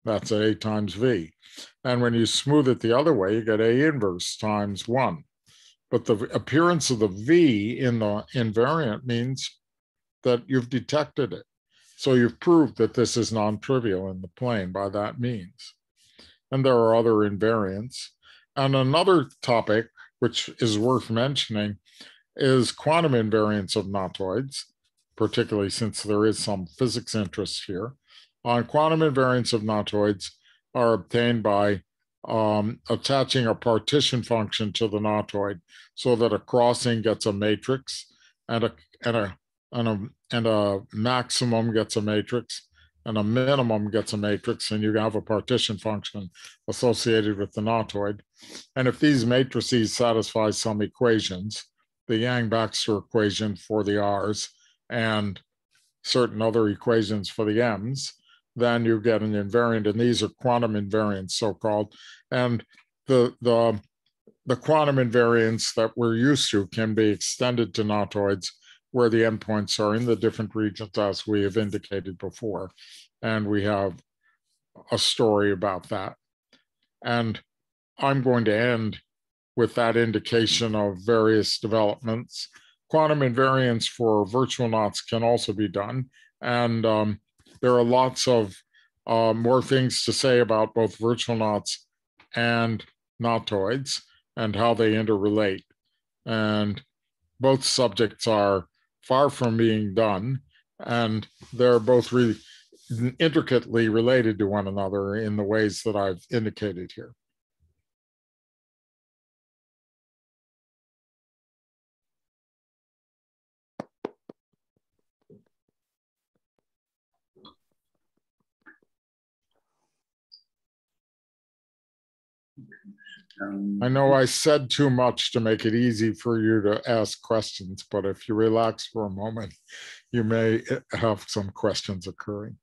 [SPEAKER 1] That's A times V. And when you smooth it the other way, you get A inverse times 1. But the appearance of the V in the invariant means that you've detected it. So you've proved that this is non-trivial in the plane by that means. And there are other invariants. And another topic, which is worth mentioning, is quantum invariance of natoids, particularly since there is some physics interest here. Quantum invariance of natoids are obtained by attaching a partition function to the natoid so that a crossing gets a matrix and a maximum gets a matrix and a minimum gets a matrix, and you have a partition function associated with the natoid. And if these matrices satisfy some equations, the Yang-Baxter equation for the R's and certain other equations for the M's, then you get an invariant, and these are quantum invariants, so-called. And the quantum invariants that we're used to can be extended to natoids where the endpoints are in the different regions, as we have indicated before. And we have a story about that. And I'm going to end with that indication of various developments. Quantum invariance for virtual knots can also be done. And there are lots of more things to say about both virtual knots and natoids and how they interrelate. And both subjects are far from being done, and they're both really intricately related to one another in the ways that I've indicated here. I know I said too much to make it easy for you to ask questions, but if you relax for a moment, you may have some questions occurring.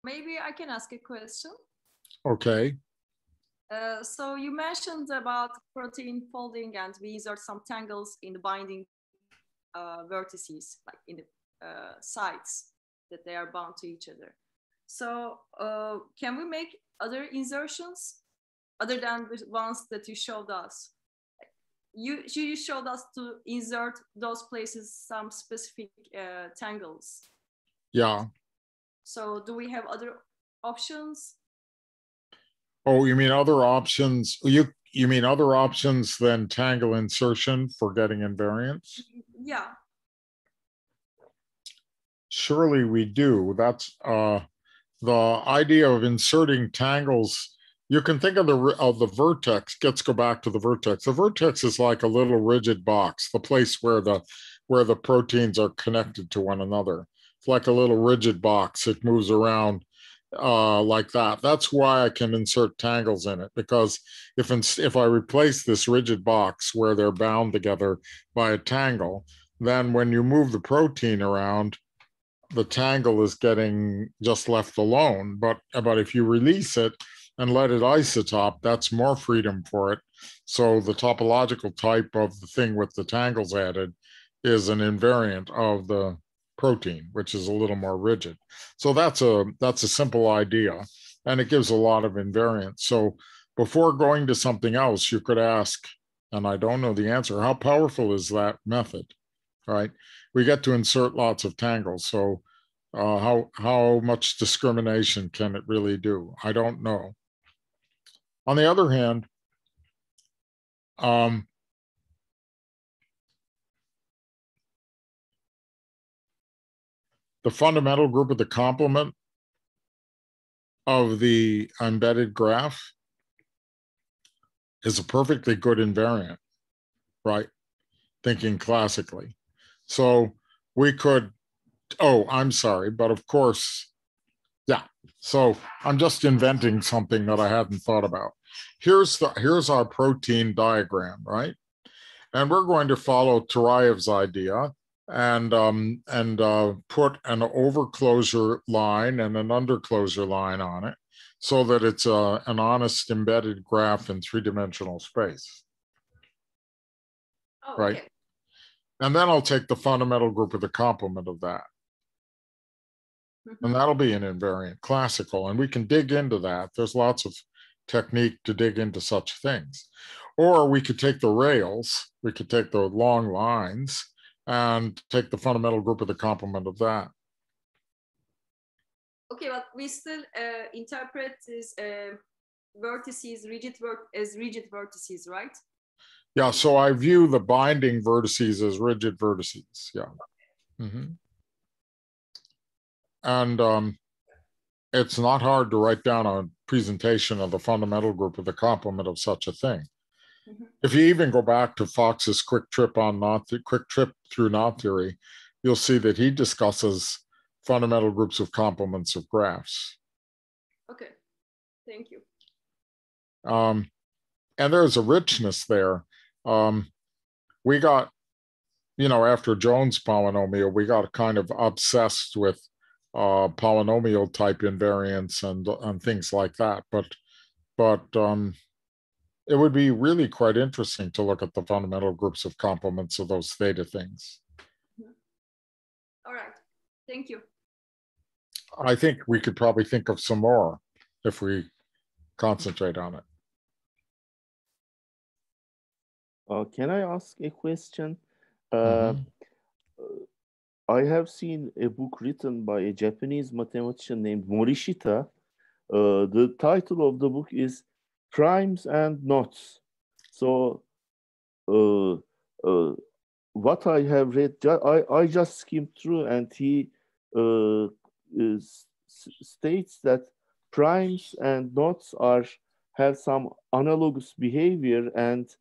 [SPEAKER 4] Maybe I can ask a question.
[SPEAKER 1] Okay.
[SPEAKER 4] So you mentioned about protein folding, and we insert some tangles in the binding vertices, like in the sites that they are bound to each other. So can we make other insertions other than the ones that you showed us? You showed us to insert those places some specific tangles.
[SPEAKER 1] Yeah.
[SPEAKER 4] So do we have other options?
[SPEAKER 1] Oh, you mean other options? You mean other options than tangle insertion for getting invariance?
[SPEAKER 4] Yeah.
[SPEAKER 1] Surely we do. That's the idea of inserting tangles. You can think of the vertex. Let's go back to the vertex. The vertex is like a little rigid box, the place where the proteins are connected to one another. It's like a little rigid box. It moves around like that. That's why I can insert tangles in it, because if I replace this rigid box where they're bound together by a tangle, then when you move the protein around, the tangle is getting just left alone. But if you release it and let it isotop, that's more freedom for it. So the topological type of the thing with the tangles added is an invariant of the protein, which is a little more rigid. So that's a simple idea, and it gives a lot of invariance. So before going to something else, you could ask, and I don't know the answer, how powerful is that method, right? we get to insert lots of tangles. So how much discrimination can it really do? I don't know. On the other hand, the fundamental group of the complement of the embedded graph is a perfectly good invariant, right? Thinking classically. So we could, oh, I'm sorry, but of course, yeah. So I'm just inventing something that I hadn't thought about. Here's our protein diagram, right? And we're going to follow Turaev's idea and put an overclosure line and an underclosure line on it so that it's an honest embedded graph in three-dimensional space.
[SPEAKER 4] Oh,
[SPEAKER 1] right?
[SPEAKER 4] Okay.
[SPEAKER 1] And then I'll take the fundamental group of the complement of that. And that'll be an invariant classical. And we can dig into that. There's lots of technique to dig into such things. Or we could take the rails, we could take the long lines and take the fundamental group of the complement of that.
[SPEAKER 4] Okay, but we still interpret these vertices, as rigid vertices, right?
[SPEAKER 1] Yeah, so I view the binding vertices as rigid vertices, yeah. And it's not hard to write down a presentation of the fundamental group of the complement of such a thing. If you even go back to Fox's quick trip through knot theory, you'll see that he discusses fundamental groups of complements of graphs.
[SPEAKER 4] Okay, thank you.
[SPEAKER 1] And there's a richness there. We got, after Jones polynomial, we got kind of obsessed with polynomial type invariants and things like that. But it would be really quite interesting to look at the fundamental groups of complements of those theta things.
[SPEAKER 4] All right, thank you.
[SPEAKER 1] I think we could probably think of some more if we concentrate on it.
[SPEAKER 3] Can I ask a question? I have seen a book written by a Japanese mathematician named Morishita. The title of the book is Primes and Knots. So what I have read, I just skimmed through, and he states that primes and knots have some analogous behavior, and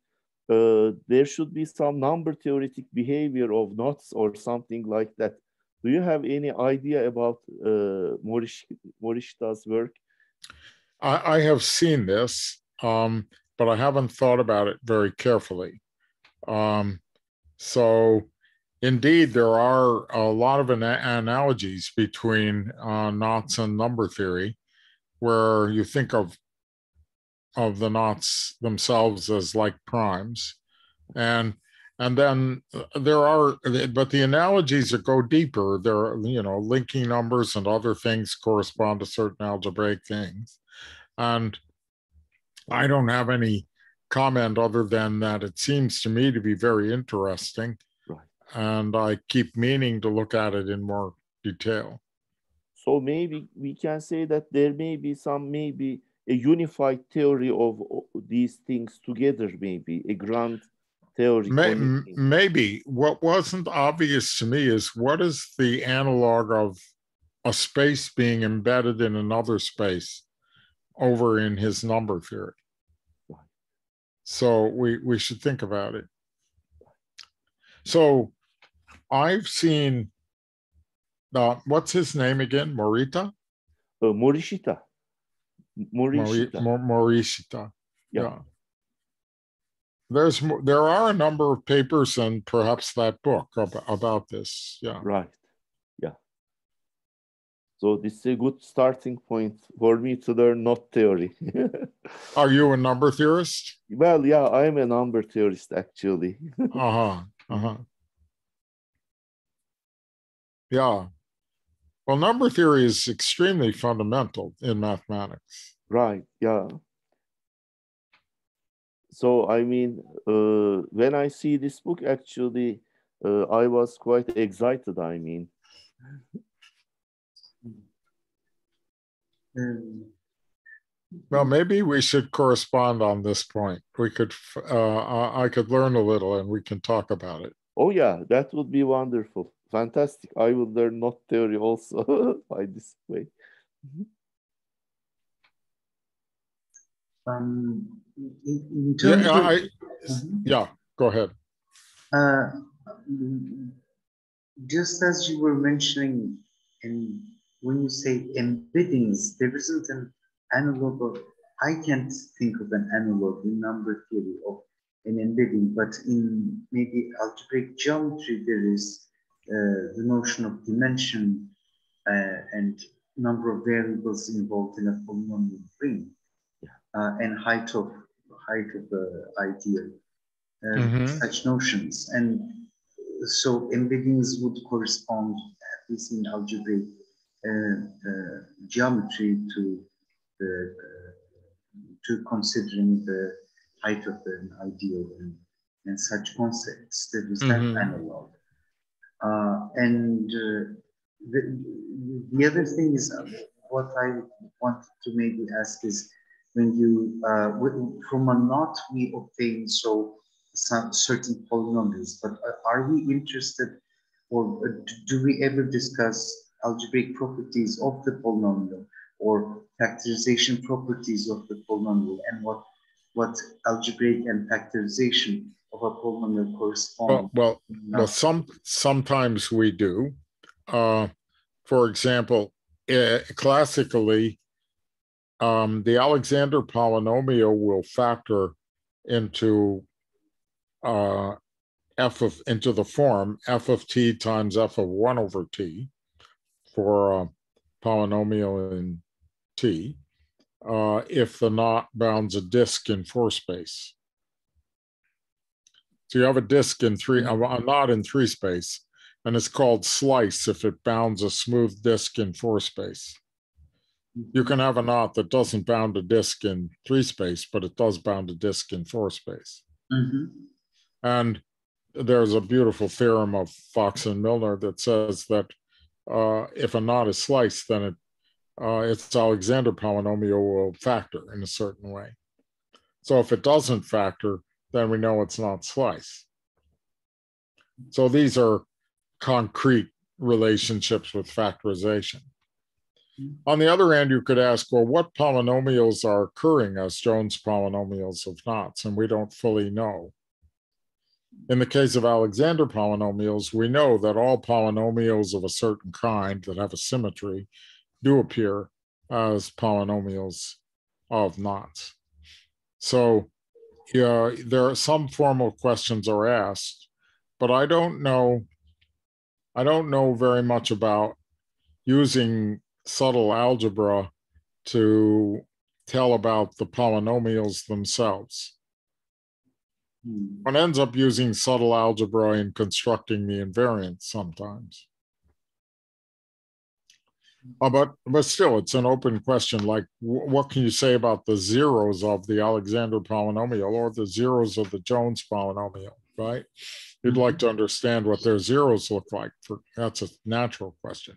[SPEAKER 3] there should be some number theoretic behavior of knots or something like that. Do you have any idea about Morishita's work?
[SPEAKER 1] I have seen this, but I haven't thought about it very carefully. So indeed, there are a lot of analogies between knots and number theory, where you think of the knots themselves as like primes. And then there are, but the analogies that go deeper, there are, linking numbers and other things correspond to certain algebraic things. And I don't have any comment other than that it seems to me to be very interesting.
[SPEAKER 3] Right.
[SPEAKER 1] And I keep meaning to look at it in more detail.
[SPEAKER 3] So maybe we can say that there may be a unified theory of these things together, maybe a grand theory.
[SPEAKER 1] Maybe. What wasn't obvious to me is what is the analog of a space being embedded in another space over in his number theory. So we should think about it. So I've seen, what's his name again? Morishita?
[SPEAKER 3] Morishita.
[SPEAKER 1] Morishita.
[SPEAKER 3] Yeah.
[SPEAKER 1] There are a number of papers and perhaps that book about this. Yeah.
[SPEAKER 3] Right. Yeah. So this is a good starting point for me to learn knot theory.
[SPEAKER 1] Are you a number theorist?
[SPEAKER 3] Well, yeah, I'm a number theorist actually.
[SPEAKER 1] Yeah. Well, number theory is extremely fundamental in mathematics.
[SPEAKER 3] Right. Yeah. So I mean, when I see this book, actually, I was quite excited, I mean.
[SPEAKER 1] Well, maybe we should correspond on this point. We could, I could learn a little and we can talk about it.
[SPEAKER 3] Oh yeah, that would be wonderful. Fantastic. I will learn knot theory also by this way.
[SPEAKER 2] In terms
[SPEAKER 1] yeah, go ahead.
[SPEAKER 2] Just as you were mentioning, when you say embeddings, there isn't an analog of, I can't think of an analog in number theory of an embedding, but in maybe algebraic geometry, there is the notion of dimension and number of variables involved in a polynomial ring, and height of the ideal, such notions. And so embeddings would correspond, at least in algebraic geometry, to considering the height of an ideal and such concepts. There is that analog. And the other thing is, what I wanted to maybe ask is, when you, from a knot, we obtain some certain polynomials, but are we interested, or do we ever discuss algebraic properties of the polynomial or factorization properties of the polynomial, and what algebraic and factorization of a polynomial correspond?
[SPEAKER 1] Well, sometimes we do. For example, classically, the Alexander polynomial will factor into into the form f of t times f of 1 over t for a polynomial in t, if the knot bounds a disk in 4 space. So you have a disk in a knot in 3 space, and it's called slice if it bounds a smooth disk in 4 space. You can have a knot that doesn't bound a disk in 3 space, but it does bound a disk in 4 space. And there's a beautiful theorem of Fox and Milner that says that if a knot is sliced, then its Alexander polynomial will factor in a certain way. So if it doesn't factor, then we know it's not sliced. So these are concrete relationships with factorization. On the other hand, you could ask, well, what polynomials are occurring as Jones polynomials of knots? And we don't fully know. In the case of Alexander polynomials, we know that all polynomials of a certain kind that have a symmetry do appear as polynomials of knots. So there are some formal questions are asked, but I don't know very much about using subtle algebra to tell about the polynomials themselves. One ends up using subtle algebra in constructing the invariants sometimes. But still, it's an open question, like what can you say about the zeros of the Alexander polynomial or the zeros of the Jones polynomial, right? You'd like to understand what their zeros look like. That's a natural question.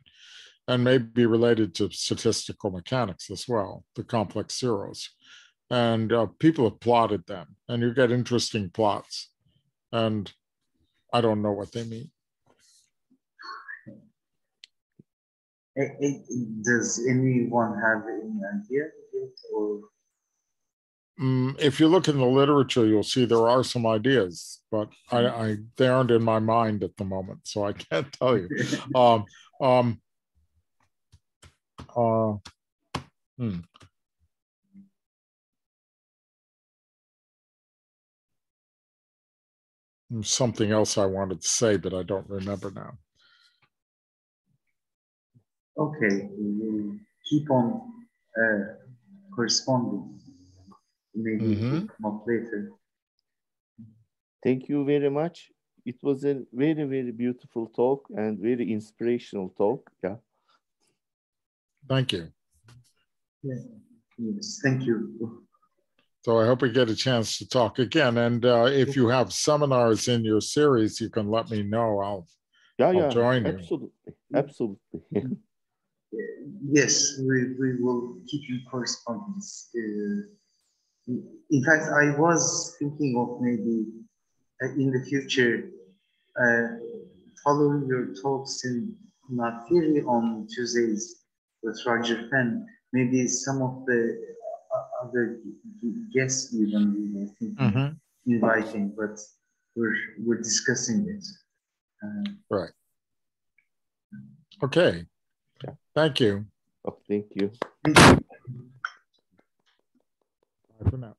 [SPEAKER 1] And may be related to statistical mechanics as well, the complex zeros. And people have plotted them, and you get interesting plots. And I don't know what they mean.
[SPEAKER 2] Does anyone have any idea? Or?
[SPEAKER 1] If you look in the literature, you'll see there are some ideas, but they aren't in my mind at the moment, so I can't tell you. Something else I wanted to say, but I don't remember now.
[SPEAKER 2] Okay, we'll keep on corresponding. Maybe we'll come up later.
[SPEAKER 3] Thank you very much. It was a very, very beautiful talk and very inspirational talk. Yeah.
[SPEAKER 1] Thank you.
[SPEAKER 2] Yeah. Yes, thank you.
[SPEAKER 1] So I hope we get a chance to talk again. And if you have seminars in your series, you can let me know. I'll join
[SPEAKER 3] absolutely. You. Absolutely.
[SPEAKER 2] Yes, we will keep in correspondence. In fact, I was thinking of maybe in the future following your talks in not theory on Tuesdays with Roger Fenn. Maybe some of the other guests even we were thinking inviting, but we're discussing it.
[SPEAKER 1] Right. Okay. Thank you.
[SPEAKER 3] Oh, thank you.
[SPEAKER 2] Thank you.
[SPEAKER 1] Bye for now.